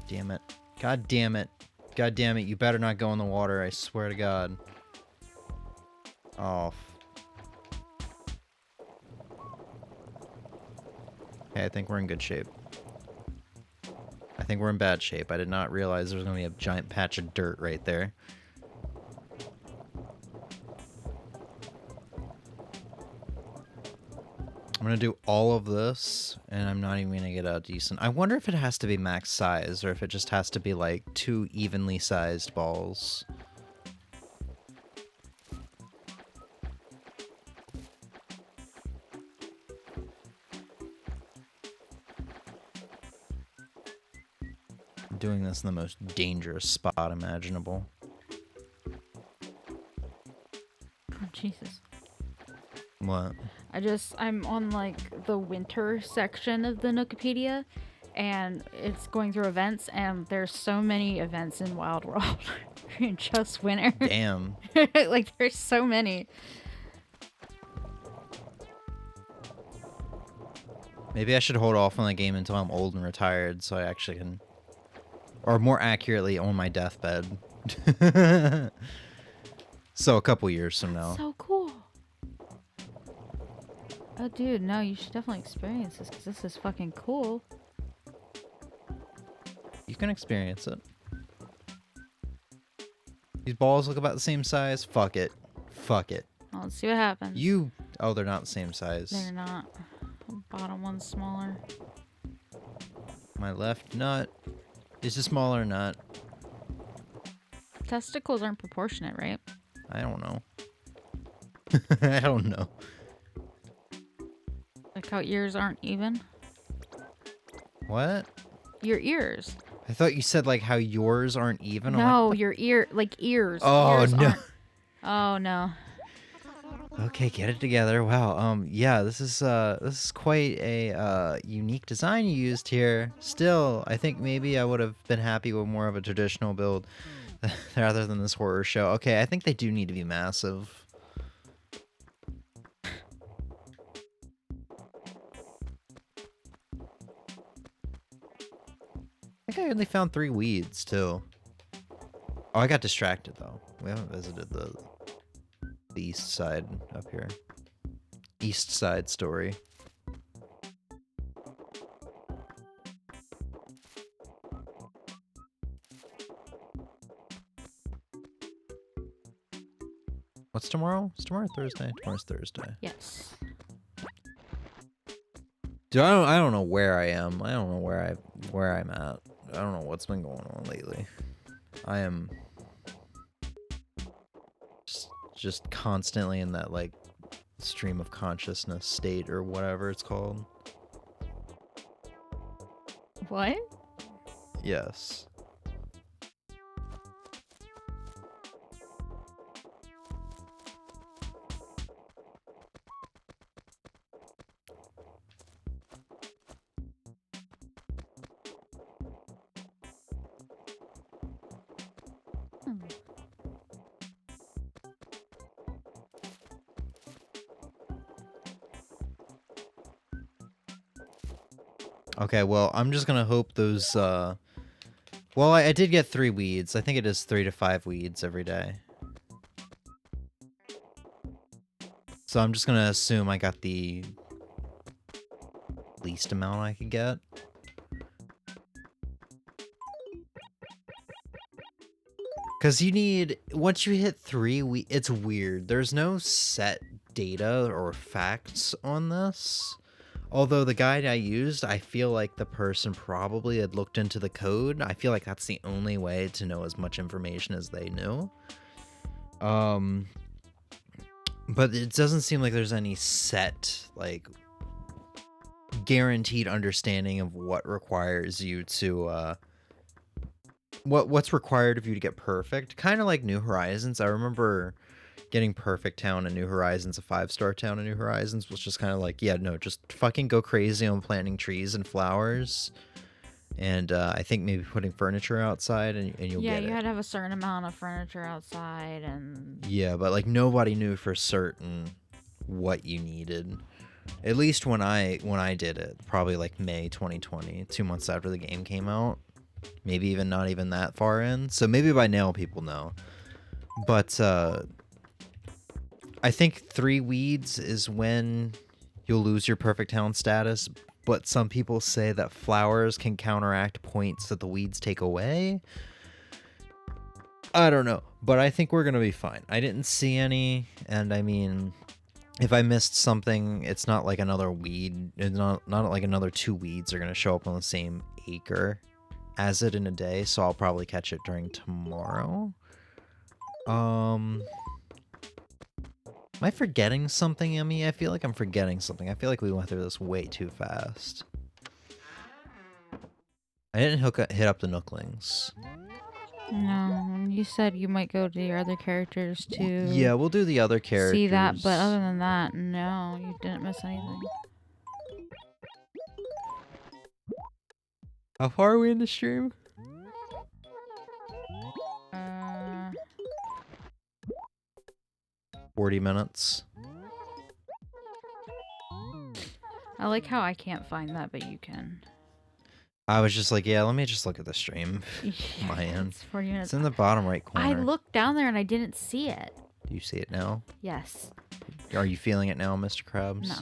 Speaker 2: Damn it. God damn it. God damn it. You better not go in the water. I swear to God. Oh. Okay, I think we're in good shape. I think we're in bad shape. I did not realize there was going to be a giant patch of dirt right there. I'm going to do all of this, and I'm not even going to get a decent... I wonder if it has to be max size, or if it just has to be, like, 2 evenly sized balls. I'm doing this in the most dangerous spot imaginable.
Speaker 1: Jesus.
Speaker 2: What?
Speaker 1: I'm on like the winter section of the Nookopedia, and it's going through events, and there's so many events in Wild World in just winter.
Speaker 2: Damn.
Speaker 1: Like there's so many.
Speaker 2: Maybe I should hold off on the game until I'm old and retired so I actually can... Or more accurately, on my deathbed. So a couple years from now.
Speaker 1: So cool. Oh, dude, no, you should definitely experience this because this is fucking cool.
Speaker 2: You can experience it. These balls look about the same size. Fuck it. Fuck it.
Speaker 1: Well, let's see what happens.
Speaker 2: You... Oh, they're not the same size.
Speaker 1: They're not. The bottom one's smaller.
Speaker 2: My left nut is a smaller nut.
Speaker 1: Testicles aren't proportionate, right?
Speaker 2: I don't know. I don't know.
Speaker 1: Like how ears aren't even.
Speaker 2: What?
Speaker 1: Your ears.
Speaker 2: I thought you said like how yours aren't even.
Speaker 1: No,
Speaker 2: like,
Speaker 1: your ears.
Speaker 2: Oh,
Speaker 1: Ears
Speaker 2: no.
Speaker 1: aren't- Oh no.
Speaker 2: Okay, get it together. Wow. Yeah, this is quite a unique design you used here. Still, I think maybe I would have been happy with more of a traditional build rather than this horror show. Okay, I think they do need to be massive. I think I only found 3 weeds too. Oh, I got distracted though. We haven't visited the east side up here. East side story. What's tomorrow? Is tomorrow Thursday? Tomorrow's Thursday.
Speaker 1: Yes.
Speaker 2: Dude, I don't know where I am. I don't know where I'm at. I don't know what's been going on lately. I am just constantly in that like stream of consciousness state or whatever it's called.
Speaker 1: What?
Speaker 2: Yes.
Speaker 1: Hmm.
Speaker 2: Okay, well, I'm just gonna hope those, well, I did get 3 weeds. I think it is 3 to 5 weeds every day. So I'm just gonna assume I got the least amount I could get. Because you need, once you hit 3 it's weird. There's no set data or facts on this. Although the guide I used, I feel like the person probably had looked into the code. I feel like that's the only way to know as much information as they knew. But it doesn't seem like there's any set, like, guaranteed understanding of what requires you to, what's required of you to get perfect. Kind of like New Horizons. I remember getting Perfect Town in New Horizons, a 5-star town in New Horizons, was just kind of like, yeah, no, just fucking go crazy on planting trees and flowers. And I think maybe putting furniture outside and you'll get it.
Speaker 1: Yeah, you had to have a certain amount of furniture outside and...
Speaker 2: Yeah, but like nobody knew for certain what you needed. At least when I did it, probably like May 2020, 2 months after the game came out. Maybe even not even that far in. So maybe by now people know. But I think 3 weeds is when you'll lose your perfect town status. But some people say that flowers can counteract points that the weeds take away. I don't know, but I think we're gonna be fine. I didn't see any, and I mean, if I missed something, it's not like another weed. It's not like another 2 weeds are gonna show up on the same acre as it in a day. So I'll probably catch it during tomorrow. Am I forgetting something, Emmy? I feel like I'm forgetting something. I feel like we went through this way too fast. I didn't hit up the Nooklings.
Speaker 1: No, you said you might go to your other characters to
Speaker 2: Yeah, we'll do the other characters.
Speaker 1: see that, but other than that, no, you didn't miss anything.
Speaker 2: How far are we in the stream?
Speaker 1: Uh,
Speaker 2: 40 minutes.
Speaker 1: I like how I can't find that, but you can.
Speaker 2: I was just like, yeah, let me just look at the stream. My end.
Speaker 1: It's 40 minutes.
Speaker 2: It's in the bottom right corner.
Speaker 1: I looked down there and I didn't see it.
Speaker 2: Do you see it now?
Speaker 1: Yes.
Speaker 2: Are you feeling it now, Mr. Krabs?
Speaker 1: No.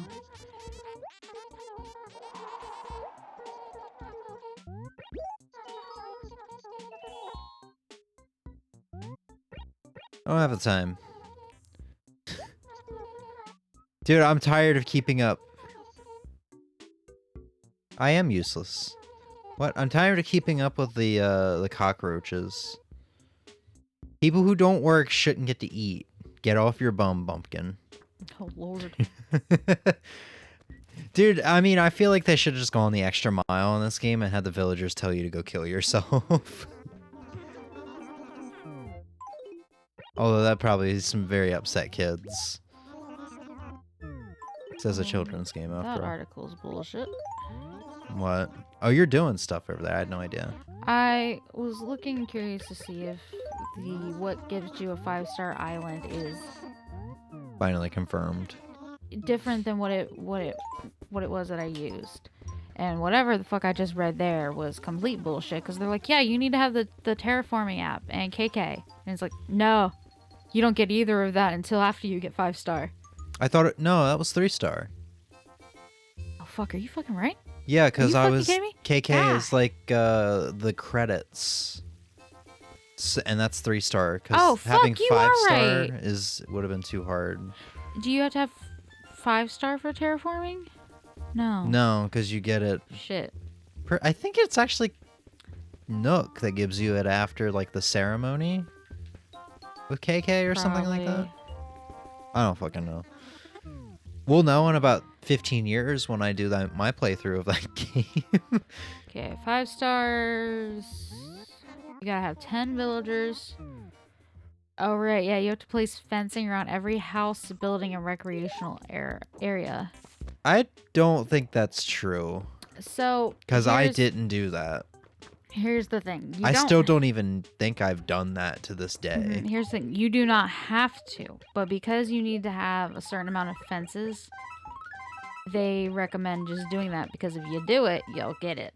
Speaker 2: I don't have the time. Dude, I'm tired of keeping up. I am useless. What? I'm tired of keeping up with the cockroaches. People who don't work shouldn't get to eat. Get off your bum, bumpkin.
Speaker 1: Oh, Lord.
Speaker 2: Dude, I mean, I feel like they should have just gone the extra mile in this game and had the villagers tell you to go kill yourself. Although that probably is some very upset kids. It says a children's game
Speaker 1: That
Speaker 2: after all.
Speaker 1: article's bullshit.
Speaker 2: What? Oh, you're doing stuff over there. I had no idea.
Speaker 1: I was looking curious to see if the what gives you a 5-star island is
Speaker 2: Finally confirmed.
Speaker 1: different than what it was that I used. And whatever the fuck I just read there was complete bullshit, because they're like, yeah, you need to have the terraforming app and KK. And it's like, no, you don't get either of that until after you get 5-star.
Speaker 2: I thought it... No, that was 3-star.
Speaker 1: Oh, fuck, are you fucking right?
Speaker 2: Yeah, because I
Speaker 1: fucking
Speaker 2: was...
Speaker 1: kidding me?
Speaker 2: KK is like the credits. And that's 3-star. Because
Speaker 1: Oh, fuck,
Speaker 2: having
Speaker 1: you are
Speaker 2: 5-star
Speaker 1: right.
Speaker 2: would have been too hard.
Speaker 1: Do you have to have 5-star for terraforming? No.
Speaker 2: No, because you get it...
Speaker 1: Shit.
Speaker 2: I think it's actually Nook that gives you it after, like, the ceremony with KK or something like that. I don't fucking know. We'll know in about 15 years when I do my playthrough of that game.
Speaker 1: Okay, 5 stars. You gotta have 10 villagers. Oh, right, yeah, you have to place fencing around every house, building, and recreational area.
Speaker 2: I don't think that's true.
Speaker 1: So,
Speaker 2: Because I didn't do that.
Speaker 1: Here's the thing.
Speaker 2: I still don't even think I've done that to this day.
Speaker 1: Here's the thing. You do not have to, but because you need to have a certain amount of fences, they recommend just doing that, because if you do it, you'll get it.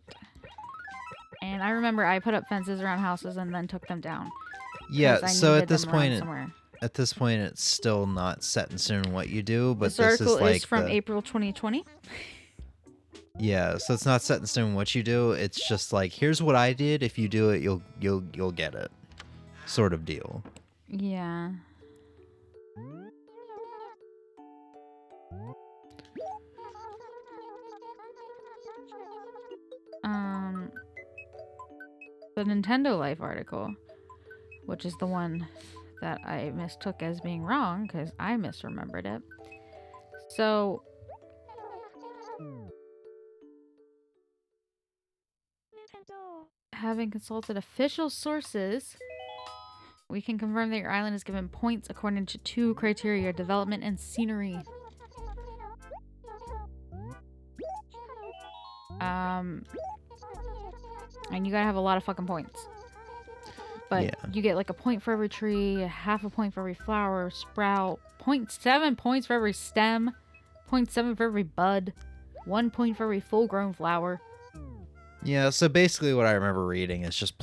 Speaker 1: And I remember I put up fences around houses and then took them down.
Speaker 2: Yeah, so at this point,
Speaker 1: somewhere.
Speaker 2: It's still not set in stone what you do, but
Speaker 1: This
Speaker 2: this
Speaker 1: article
Speaker 2: is like
Speaker 1: is from April 2020.
Speaker 2: Yeah, so it's not set in stone what you do. It's just like, here's what I did. If you do it, you'll get it, sort of deal.
Speaker 1: Yeah. The Nintendo Life article, which is the one that I mistook as being wrong because I misremembered it. So, having consulted official sources, we can confirm that your island is given points according to 2 criteria: development and scenery. And you gotta have a lot of fucking points. But
Speaker 2: Yeah.
Speaker 1: you get like a point for every tree, half a point for every flower, sprout, 0.7 points for every stem, 0.7 for every bud, 1 point for every full-grown flower.
Speaker 2: Yeah, so basically what I remember reading is just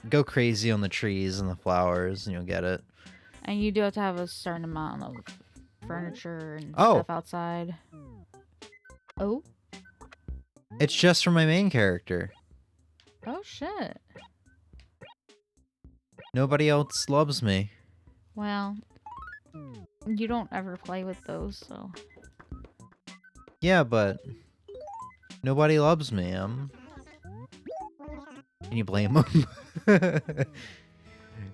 Speaker 2: go crazy on the trees and the flowers, and you'll get it.
Speaker 1: And you do have to have a certain amount of furniture and
Speaker 2: Oh.
Speaker 1: stuff outside. Oh?
Speaker 2: It's just for my main character.
Speaker 1: Oh, shit.
Speaker 2: Nobody else loves me.
Speaker 1: Well, you don't ever play with those, so...
Speaker 2: Yeah, but nobody loves me. Can you blame them?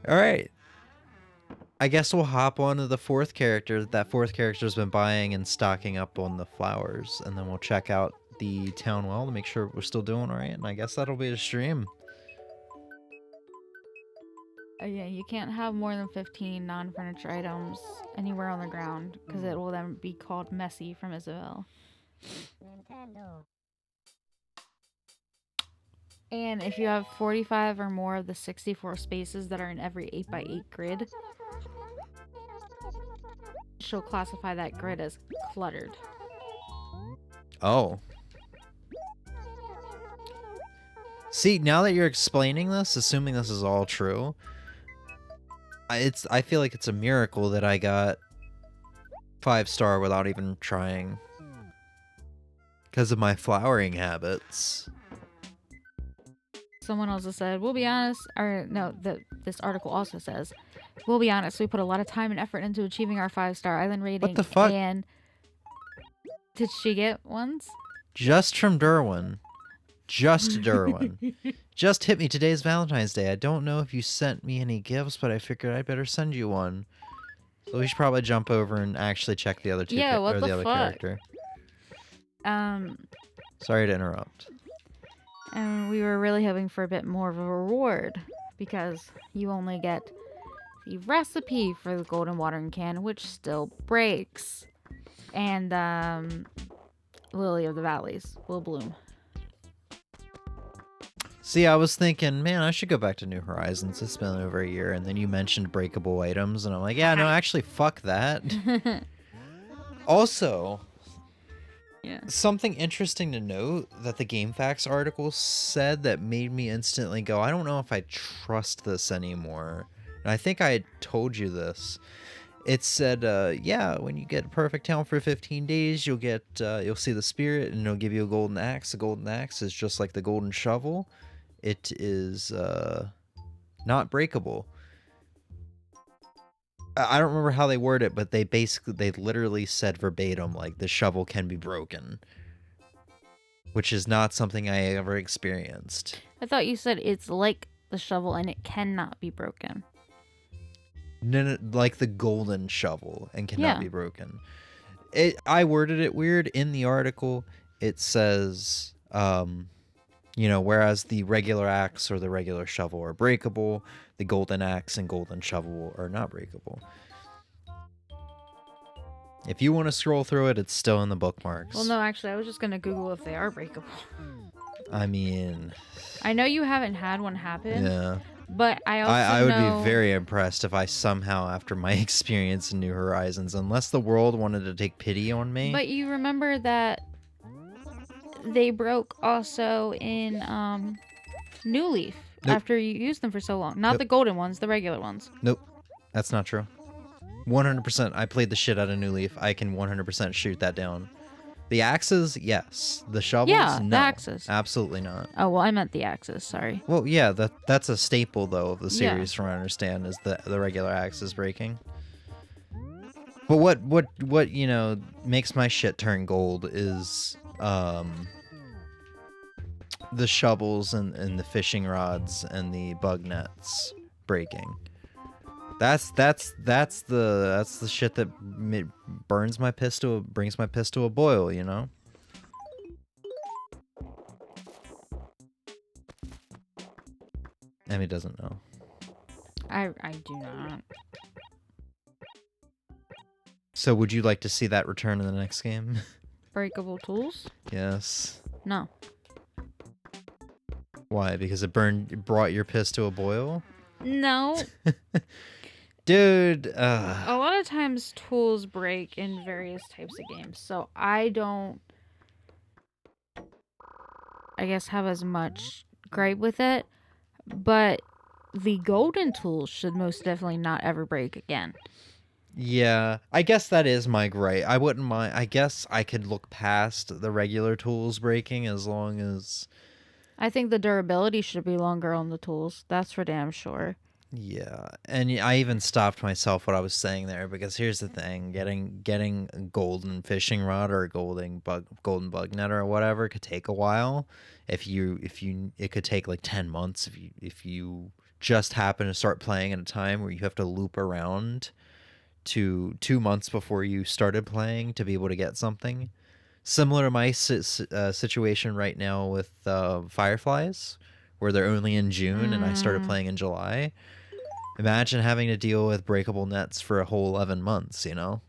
Speaker 2: All right. I guess we'll hop on to the 4th character. That 4th character's been buying and stocking up on the flowers, and then we'll check out the town well to make sure we're still doing all right. And I guess that'll be the stream.
Speaker 1: Yeah, you can't have more than 15 non-furniture items anywhere on the ground because it will then be called messy from Isabel. And if you have 45 or more of the 64 spaces that are in every 8x8 grid, she'll classify that grid as cluttered.
Speaker 2: Oh. See, now that you're explaining this, assuming this is all true, I feel like it's a miracle that I got 5-star without even trying. Because of my flowering habits.
Speaker 1: Someone also said, we'll be honest, or no, this article also says, we'll be honest, we put a lot of time and effort into achieving our 5-star island rating.
Speaker 2: What the fuck?
Speaker 1: And did she get ones?
Speaker 2: Just from Derwin. Just Derwin. Just hit me today's Valentine's Day. I don't know if you sent me any gifts, but I figured I'd better send you one. So we should probably jump over and actually check the other two
Speaker 1: what the
Speaker 2: other
Speaker 1: fuck?
Speaker 2: character.
Speaker 1: Um,
Speaker 2: Sorry to interrupt.
Speaker 1: And we were really hoping for a bit more of a reward because you only get the recipe for the golden watering can, which still breaks. And Lily of the Valleys will bloom.
Speaker 2: See, I was thinking, man, I should go back to New Horizons. It's been over a year, and then you mentioned breakable items, and I'm like, yeah, no, actually, fuck that. Also,
Speaker 1: yeah,
Speaker 2: something interesting to note that the GameFAQs article said that made me instantly go, I don't know if I trust this anymore. And I think I had told you this. It said, yeah, when you get a perfect town for 15 days, you'll see the spirit, and it'll give you a golden axe. The golden axe is just like the golden shovel. It is not breakable. I don't remember how they word it, but they literally said verbatim, like, the shovel can be broken, which is not something I ever experienced.
Speaker 1: I thought you said it's like the shovel and it cannot be broken.
Speaker 2: No, like the golden shovel and cannot be broken. I worded it weird in the article. It says, whereas the regular axe or the regular shovel are breakable, the golden axe and golden shovel are not breakable. If you want to scroll through it, it's still in the bookmarks.
Speaker 1: Well, no, actually, I was just going to Google if they are breakable.
Speaker 2: I mean,
Speaker 1: I know you haven't had one happen.
Speaker 2: Yeah.
Speaker 1: But I
Speaker 2: would be very impressed if I somehow, after my experience in New Horizons, unless the world wanted to take pity on me.
Speaker 1: But you remember that they broke also in New Leaf after you used them for so long. Not the golden ones, the regular ones.
Speaker 2: Nope. That's not true. 100%. I played the shit out of New Leaf. I can 100% shoot that down. The axes, yes. The shovels,
Speaker 1: yeah,
Speaker 2: no.
Speaker 1: The axes.
Speaker 2: Absolutely not.
Speaker 1: Oh, well, I meant the axes, sorry.
Speaker 2: Well, yeah, that's a staple, though, of the series, from what I understand, is the regular axes breaking. But what makes my shit turn gold is the shovels and the fishing rods and the bug nets breaking. That's the shit that brings my piss to a boil, you know? Emmy doesn't know.
Speaker 1: I do not.
Speaker 2: So would you like to see that return in the next game?
Speaker 1: Breakable tools?
Speaker 2: Yes.
Speaker 1: No.
Speaker 2: Why? Because it brought your piss to a boil?
Speaker 1: No.
Speaker 2: Dude.
Speaker 1: A lot of times tools break in various types of games, so I don't, I guess, have as much gripe with it. But the golden tools should most definitely not ever break again.
Speaker 2: Yeah, I guess that is my gripe. I wouldn't mind. I guess I could look past the regular tools breaking as long as...
Speaker 1: I think the durability should be longer on the tools. That's for damn sure.
Speaker 2: Yeah, and I even stopped myself what I was saying there, because here's the thing: getting a golden fishing rod or a golden bug net or whatever could take a while. It could take like 10 months if you just happen to start playing at a time where you have to loop around to 2 months before you started playing to be able to get something. Similar to my situation right now with Fireflies, where they're only in June and I started playing in July. Imagine having to deal with breakable nets for a whole 11 months, you know?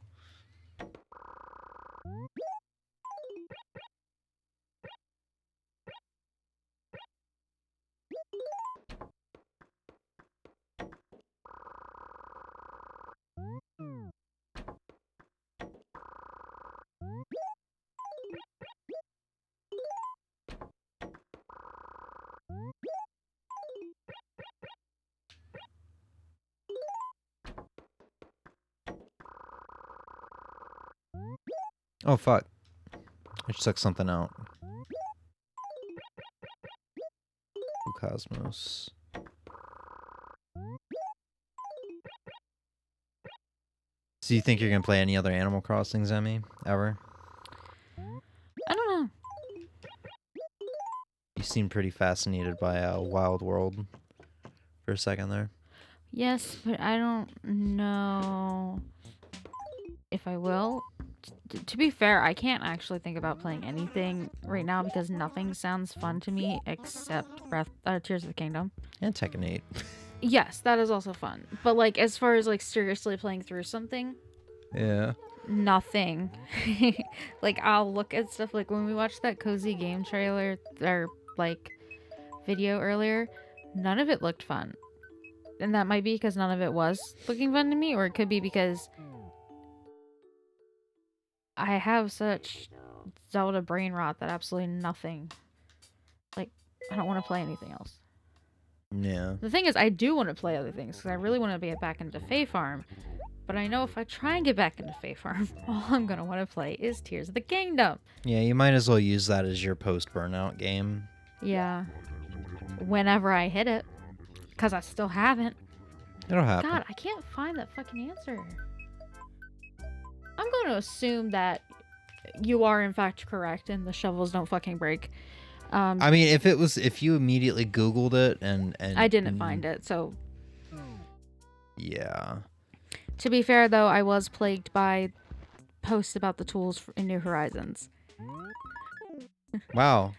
Speaker 2: Oh, fuck. I just took something out. Cosmos. So you think you're going to play any other Animal Crossings, Emmy? Ever?
Speaker 1: I don't know.
Speaker 2: You seem pretty fascinated by Wild World for a second there.
Speaker 1: Yes, but I don't know if I will. To be fair, I can't actually think about playing anything right now because nothing sounds fun to me except Tears of the Kingdom.
Speaker 2: And Tekken 8.
Speaker 1: Yes, that is also fun. But like as far as like seriously playing through something,
Speaker 2: Yeah.
Speaker 1: nothing. Like I'll look at stuff like when we watched that cozy game trailer or like video earlier, none of it looked fun. And that might be because none of it was looking fun to me, or it could be because I have such Zelda brain rot that absolutely nothing. Like, I don't want to play anything else.
Speaker 2: Yeah.
Speaker 1: The thing is, I do want to play other things because I really want to get back into Fae Farm. But I know if I try and get back into Fae Farm, all I'm going to want to play is Tears of the Kingdom.
Speaker 2: Yeah, you might as well use that as your post-burnout game.
Speaker 1: Yeah. Whenever I hit it. Because I still haven't.
Speaker 2: It'll happen.
Speaker 1: God, I can't find that fucking answer. I'm going to assume that you are in fact correct and the shovels don't fucking break.
Speaker 2: I mean, if you immediately Googled it and
Speaker 1: I didn't find it, so.
Speaker 2: Yeah.
Speaker 1: To be fair, though, I was plagued by posts about the tools in New Horizons.
Speaker 2: Wow.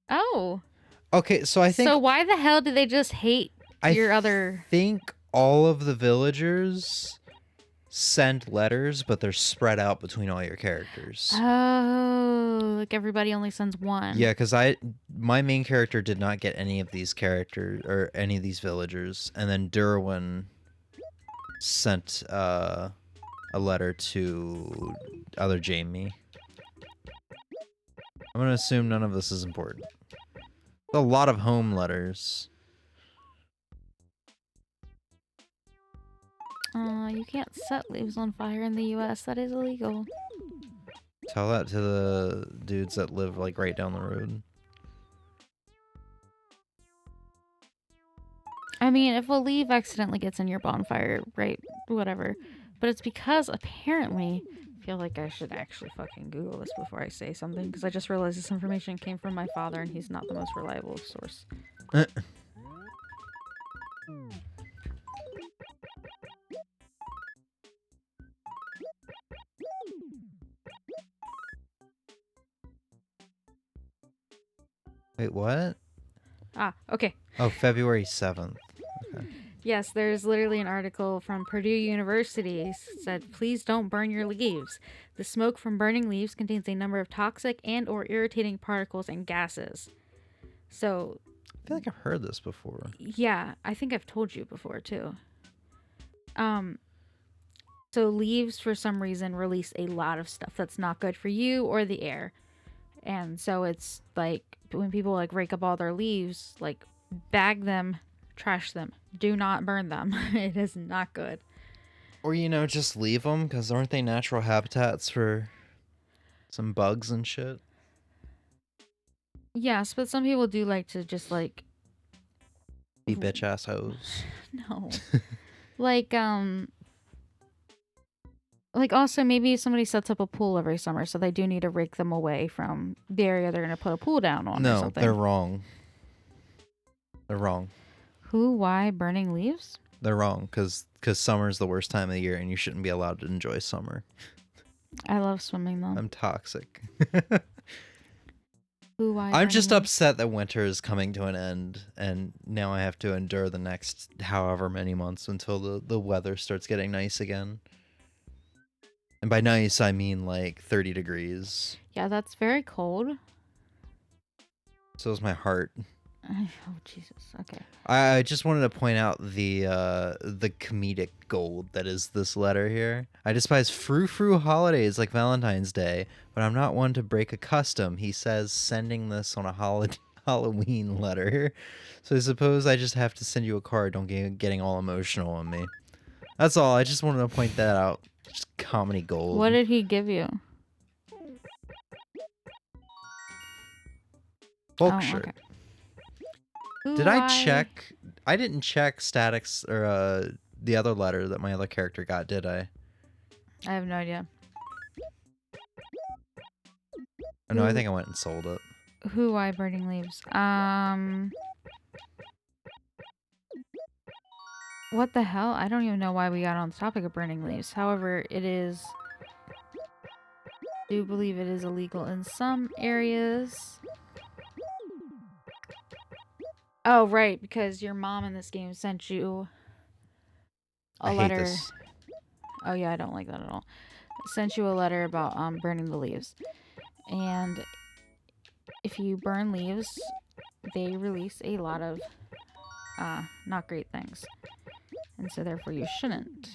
Speaker 1: Oh.
Speaker 2: Okay, so I think.
Speaker 1: So why the hell do they just hate your other?
Speaker 2: I think all of the villagers send letters, but they're spread out between all your characters.
Speaker 1: Oh, like everybody only sends one.
Speaker 2: Yeah, because my main character did not get any of these characters or any of these villagers, and then Derwin sent a letter to other Jamie. I'm gonna assume none of this is important. A lot of home letters.
Speaker 1: You can't set leaves on fire in the U.S. That is illegal.
Speaker 2: Tell that to the dudes that live like right down the road.
Speaker 1: I mean, if a leaf accidentally gets in your bonfire, right, whatever. But it's because apparently, I feel like I should actually fucking Google this before I say something, because I just realized this information came from my father and he's not the most reliable source.
Speaker 2: Wait, what?
Speaker 1: Ah, okay.
Speaker 2: Oh, February 7th. Okay.
Speaker 1: Yes, there's literally an article from Purdue University said, please don't burn your leaves. The smoke from burning leaves contains a number of toxic and or irritating particles and gases. So,
Speaker 2: I feel like I've heard this before.
Speaker 1: Yeah, I think I've told you before too. So leaves for some reason release a lot of stuff that's not good for you or the air. And so it's like when people like rake up all their leaves, like bag them, trash them. Do not burn them. It is not good.
Speaker 2: Or, just leave them, because aren't they natural habitats for some bugs and shit?
Speaker 1: Yes, but some people do like to just like...
Speaker 2: Be bitch-ass hoes.
Speaker 1: No. Like also maybe somebody sets up a pool every summer, so they do need to rake them away from the area they're going to put a pool down on or something.
Speaker 2: No, they're wrong. They're wrong.
Speaker 1: Who? Why? Burning leaves?
Speaker 2: They're wrong, because summer's the worst time of the year, and you shouldn't be allowed to enjoy summer.
Speaker 1: I love swimming, though.
Speaker 2: I'm toxic. I'm just upset that winter is coming to an end, and now I have to endure the next however many months until the weather starts getting nice again. And by nice, I mean like 30 degrees.
Speaker 1: Yeah, that's very cold.
Speaker 2: So is my heart.
Speaker 1: Oh, Jesus. Okay.
Speaker 2: I just wanted to point out the comedic gold that is this letter here. I despise frou-frou holidays like Valentine's Day, but I'm not one to break a custom. He says sending this on a Halloween letter. So I suppose I just have to send you a card. Don't get getting all emotional on me. That's all. I just wanted to point that out. Just comedy gold.
Speaker 1: What did he give you?
Speaker 2: Bulk shirt.
Speaker 1: Okay.
Speaker 2: Did I check? I didn't check statics or the other letter that my other character got, did I?
Speaker 1: I have no idea.
Speaker 2: Oh, no, I think I went and sold it.
Speaker 1: Who I burning leaves? What the hell? I don't even know why we got on the topic of burning leaves. However, it is... I do believe it is illegal in some areas. Oh, right, because your mom in this game sent you a letter.
Speaker 2: Hate this.
Speaker 1: Oh, yeah, I don't like that at all. Sent you a letter about burning the leaves. And if you burn leaves, they release a lot of not great things. And so therefore you shouldn't.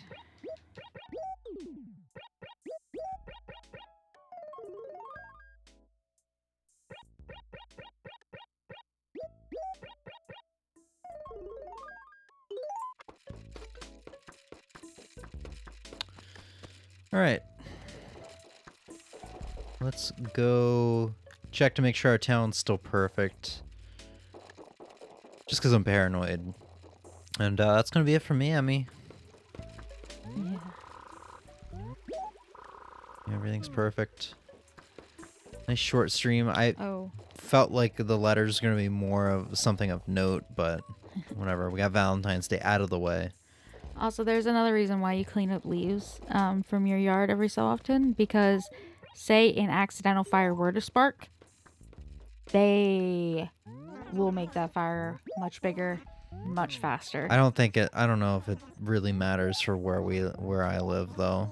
Speaker 2: All right. Let's go check to make sure our town's still perfect. Just because I'm paranoid. And that's going to be it for me, Emmy.
Speaker 1: Yeah.
Speaker 2: Everything's perfect. Nice short stream. I
Speaker 1: Oh.
Speaker 2: felt like the letter's going to be more of something of note, but whatever. We got Valentine's Day out of the way.
Speaker 1: Also, there's another reason why you clean up leaves from your yard every so often. Because say an accidental fire were to spark, they will make that fire much bigger, much faster.
Speaker 2: I don't know if it really matters for where I live though.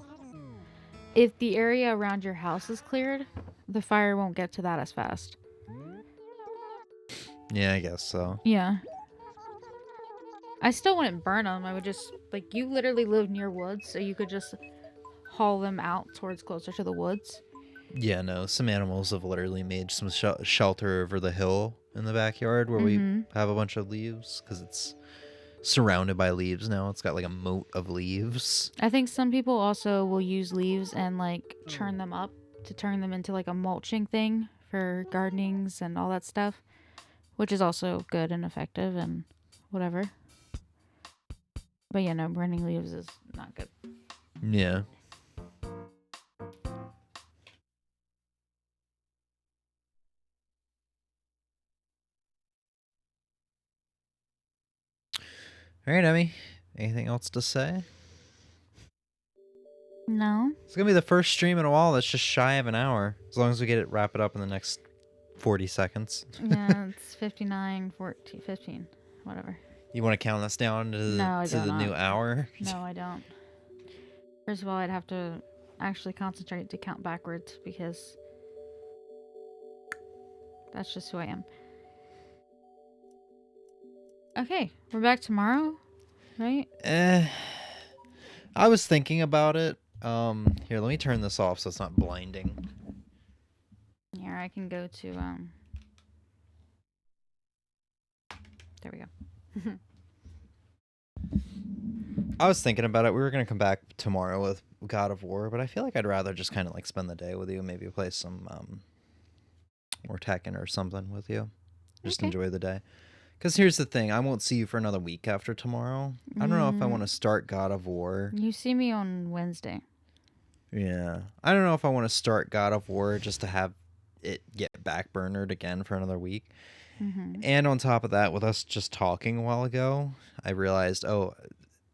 Speaker 1: If the area around your house is cleared, the fire won't get to that as fast.
Speaker 2: Yeah, I guess so.
Speaker 1: Yeah. I still wouldn't burn them. I would just, like, you literally live near woods, so you could just haul them out towards closer to the woods.
Speaker 2: Yeah, no, some animals have literally made some shelter over the hill in the backyard where we have a bunch of leaves because it's surrounded by leaves now. It's got like a moat of leaves.
Speaker 1: I think some people also will use leaves and, like, churn them up to turn them into, like, a mulching thing for gardenings and all that stuff, which is also good and effective and whatever. But yeah, no, burning leaves is not good.
Speaker 2: Yeah. All right, Emmy. Anything else to say?
Speaker 1: No.
Speaker 2: It's going to be the first stream in a while that's just shy of an hour. As long as we wrap it up in the next 40 seconds.
Speaker 1: Yeah, it's 59, 14, 15, whatever.
Speaker 2: You want to count us down to the new hour?
Speaker 1: No, I don't. First of all, I'd have to actually concentrate to count backwards because that's just who I am. Okay, we're back tomorrow, right?
Speaker 2: I was thinking about it. Here, let me turn this off so it's not blinding.
Speaker 1: Here, I can go to, there we go.
Speaker 2: I was thinking about it. We were going to come back tomorrow with God of War, but I feel like I'd rather just kind of like spend the day with you, maybe play some more Tekken or something with you. Just enjoy the day. Because here's the thing, I won't see you for another week after tomorrow. I don't know if I want to start God of War.
Speaker 1: You see me on Wednesday.
Speaker 2: Yeah. I don't know if I want to start God of War just to have it get backburnered again for another week. And on top of that, with us just talking a while ago, I realized,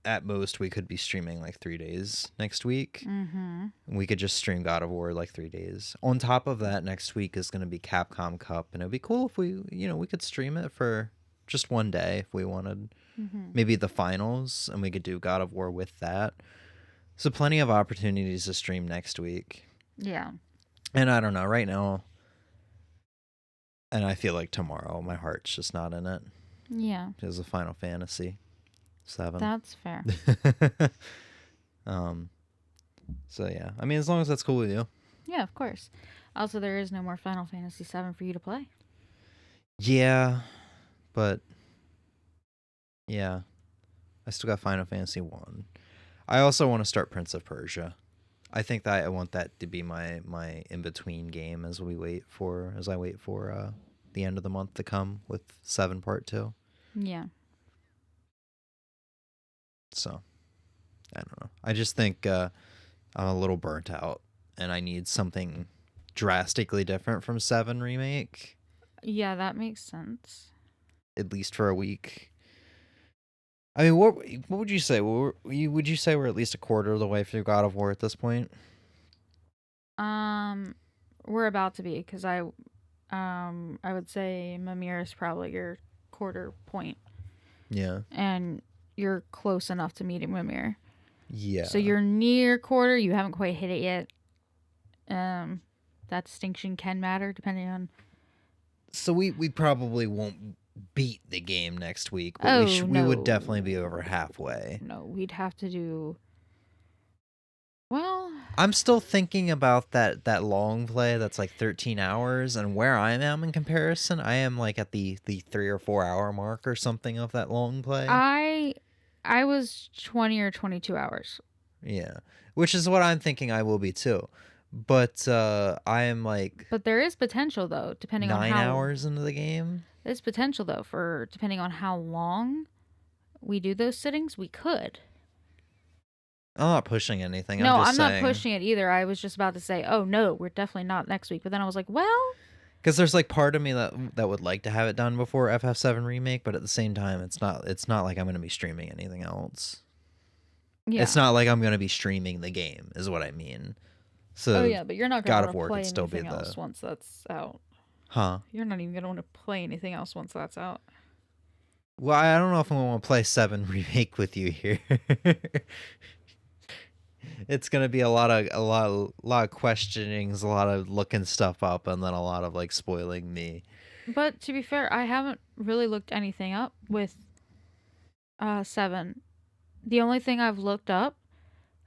Speaker 2: at most we could be streaming like 3 days next week.
Speaker 1: Mm-hmm.
Speaker 2: We could just stream God of War like 3 days. On top of that, next week is going to be Capcom Cup, and it'd be cool if we could stream it for just one day if we wanted.
Speaker 1: Mm-hmm.
Speaker 2: Maybe the finals, and we could do God of War with that. So plenty of opportunities to stream next week.
Speaker 1: Yeah.
Speaker 2: And I don't know, right now, and I feel like tomorrow, my heart's just not in it.
Speaker 1: Yeah.
Speaker 2: Because of Final Fantasy 7.
Speaker 1: That's fair.
Speaker 2: So yeah, I mean, as long as that's cool with you.
Speaker 1: Yeah, of course. Also, there is no more Final Fantasy 7 for you to play.
Speaker 2: Yeah, but yeah, I still got Final Fantasy 1. I also want to start Prince of Persia. I think that I want that to be my in between game as I wait for the end of the month to come with 7 Part 2.
Speaker 1: Yeah.
Speaker 2: So I don't know. I just think I'm a little burnt out, and I need something drastically different from 7 Remake,
Speaker 1: Yeah, that makes sense.
Speaker 2: at least for a week. I mean, what would you say? Would you say we're at least a quarter of the way through God of War at this point?
Speaker 1: We're about to be, because I would say Mimir is probably your quarter point,
Speaker 2: Yeah.
Speaker 1: and you're close enough to meeting Mimir.
Speaker 2: Yeah.
Speaker 1: So you're near quarter. You haven't quite hit it yet. That distinction can matter depending on.
Speaker 2: So we probably won't beat the game next week, but
Speaker 1: Oh,
Speaker 2: we would
Speaker 1: no.
Speaker 2: definitely be over halfway.
Speaker 1: No, we'd have to do. Well,
Speaker 2: I'm still thinking about that long play that's like 13 hours, and where I am in comparison, I am like at the 3 or 4 hour mark or something of that long play.
Speaker 1: I was 20 or 22 hours.
Speaker 2: Yeah, which is what I'm thinking I will be too. But I am like
Speaker 1: But there is potential though, depending on
Speaker 2: 9
Speaker 1: how.
Speaker 2: hours into the game.
Speaker 1: There's potential though for depending on how long we do those sittings, we could.
Speaker 2: I'm not pushing anything.
Speaker 1: No,
Speaker 2: I'm just
Speaker 1: I'm not
Speaker 2: saying.
Speaker 1: pushing it either. I was just about to say, oh no, we're definitely not next week. But then I was like, well,
Speaker 2: Because there's like part of me that would like to have it done before FF7 Remake, but at the same time, it's not like I'm going to be streaming anything else.
Speaker 1: yeah.
Speaker 2: It's not like I'm going to be streaming the game, is what I mean. So
Speaker 1: Oh yeah, but you're not
Speaker 2: God
Speaker 1: gonna
Speaker 2: of
Speaker 1: want
Speaker 2: War
Speaker 1: to play
Speaker 2: could still be
Speaker 1: anything else once that's out.
Speaker 2: Huh?
Speaker 1: You're not even gonna want to play anything else once that's out.
Speaker 2: Well, I don't know if I want to play 7 Remake with you here. It's gonna be a lot of questionings, a lot of looking stuff up, and then a lot of like spoiling me.
Speaker 1: But to be fair, I haven't really looked anything up with 7. The only thing I've looked up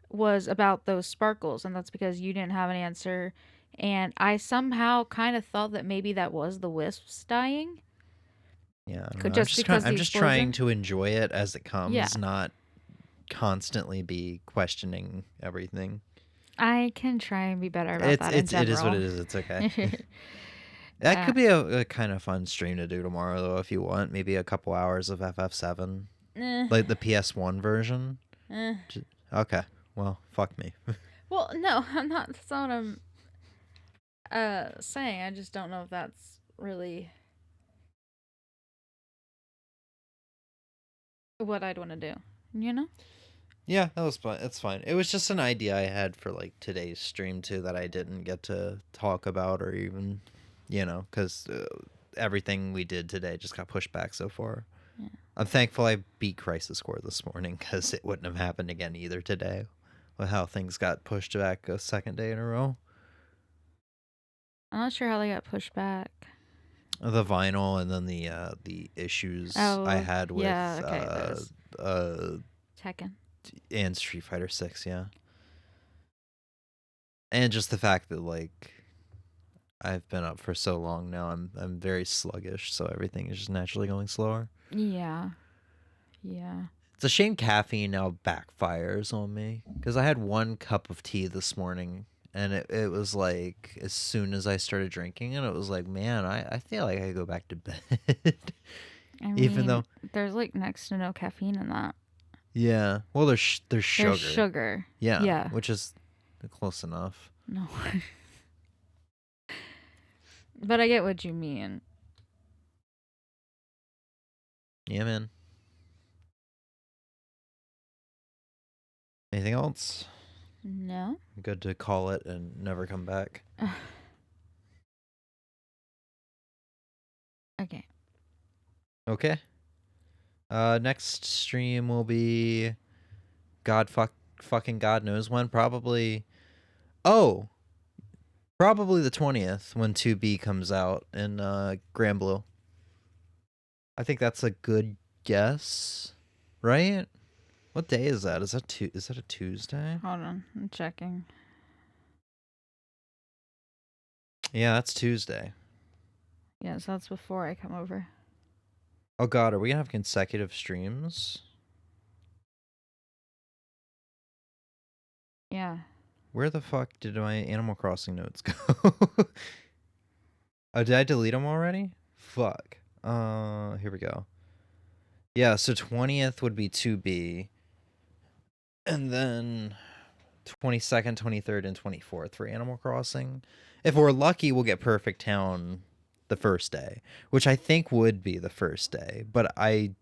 Speaker 1: was about those sparkles, and that's because you didn't have an answer. And I somehow kind of thought that maybe that was the wisps dying.
Speaker 2: Yeah, I don't
Speaker 1: Could
Speaker 2: know.
Speaker 1: just because
Speaker 2: I'm
Speaker 1: the
Speaker 2: just trying
Speaker 1: explosion?
Speaker 2: to enjoy it as it comes,
Speaker 1: Yeah.
Speaker 2: not constantly be questioning everything.
Speaker 1: I can try and be better about that in
Speaker 2: It is what
Speaker 1: general.
Speaker 2: it is. It's okay. That could be a kind of fun stream to do tomorrow, though, if you want. Maybe a couple hours of FF7,
Speaker 1: Eh,
Speaker 2: like the PS1 version.
Speaker 1: eh.
Speaker 2: Okay, well, fuck me.
Speaker 1: Well, no, I'm not. That's not what I'm saying. I just don't know if that's really what I'd want to do. You know?
Speaker 2: Yeah, that was fun. It's fine. It was just an idea I had for like today's stream too that I didn't get to talk about or even, because everything we did today just got pushed back so far.
Speaker 1: Yeah.
Speaker 2: I'm thankful I beat Crisis Core this morning because it wouldn't have happened again either today, with how things got pushed back a second day in a row.
Speaker 1: I'm not sure how they got pushed back.
Speaker 2: The vinyl and then the issues
Speaker 1: Oh,
Speaker 2: I had with
Speaker 1: yeah, okay, those. Tekken.
Speaker 2: and Street Fighter 6, yeah. And just the fact that like I've been up for so long now, I'm very sluggish, so everything is just naturally going slower.
Speaker 1: Yeah. Yeah.
Speaker 2: It's a shame caffeine now backfires on me because I had 1 cup of tea this morning, and it was like as soon as I started drinking it, it was like, man, I feel like I go back to bed.
Speaker 1: I mean,
Speaker 2: Even though
Speaker 1: there's like next to no caffeine in that.
Speaker 2: yeah, well there's sugar.
Speaker 1: There's sugar.
Speaker 2: Yeah,
Speaker 1: Yeah.
Speaker 2: which is close enough.
Speaker 1: No. But I get what you mean.
Speaker 2: Yeah, man. Anything else?
Speaker 1: No.
Speaker 2: Good to call it and never come back.
Speaker 1: Okay.
Speaker 2: Okay. Next stream will be fucking God knows when. Probably the 20th when 2B comes out in Grand Blue. I think that's a good guess, right? What day is that? Is that a Tuesday?
Speaker 1: Hold on, I'm checking.
Speaker 2: Yeah, that's Tuesday.
Speaker 1: Yeah, so that's before I come over.
Speaker 2: Oh God, are we gonna have consecutive streams?
Speaker 1: Yeah.
Speaker 2: Where the fuck did my Animal Crossing notes go? Oh, did I delete them already? Fuck. Here we go. Yeah, so 20th would be 2B. And then 22nd, 23rd, and 24th for Animal Crossing. If we're lucky, we'll get Perfect Town the first day, which I think would be the first day. But no.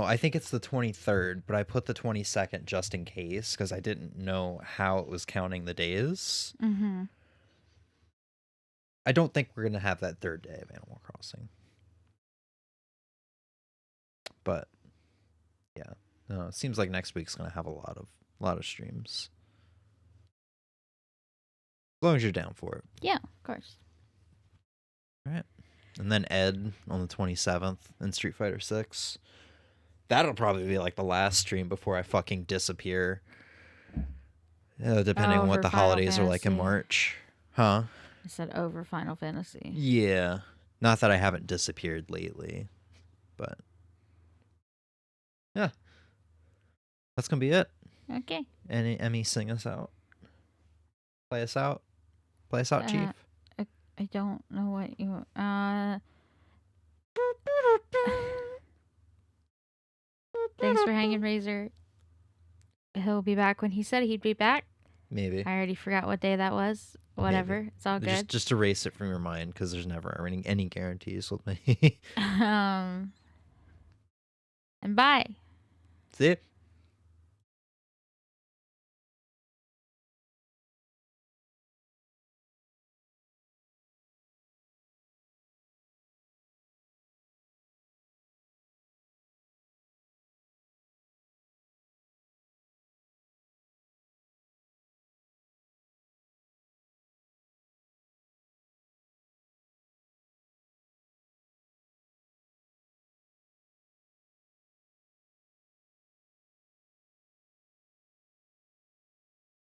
Speaker 2: I think it's the 23rd, but I put the 22nd just in case because I didn't know how it was counting the days.
Speaker 1: Mm-hmm.
Speaker 2: I don't think we're going to have that third day of Animal Crossing. But yeah, no, it seems like next week's going to have a lot of streams. As long as you're down for it.
Speaker 1: Yeah, of course.
Speaker 2: All right. And then Ed on the 27th in Street Fighter 6. That'll probably be like the last stream before I fucking disappear. Depending on what the
Speaker 1: Final
Speaker 2: holidays are like in
Speaker 1: Fantasy.
Speaker 2: March. Huh?
Speaker 1: I said over Final Fantasy.
Speaker 2: Yeah. Not that I haven't disappeared lately, but yeah. That's going to be it.
Speaker 1: Okay.
Speaker 2: Emmy, sing us out. Play us out. Play us out, Chief.
Speaker 1: I don't know what you Thanks for hanging, Razor. He'll be back when he said he'd be back.
Speaker 2: Maybe.
Speaker 1: I already forgot what day that was. Whatever.
Speaker 2: Maybe.
Speaker 1: It's all good.
Speaker 2: Just erase it from your mind because there's never any guarantees with me.
Speaker 1: And bye.
Speaker 2: See?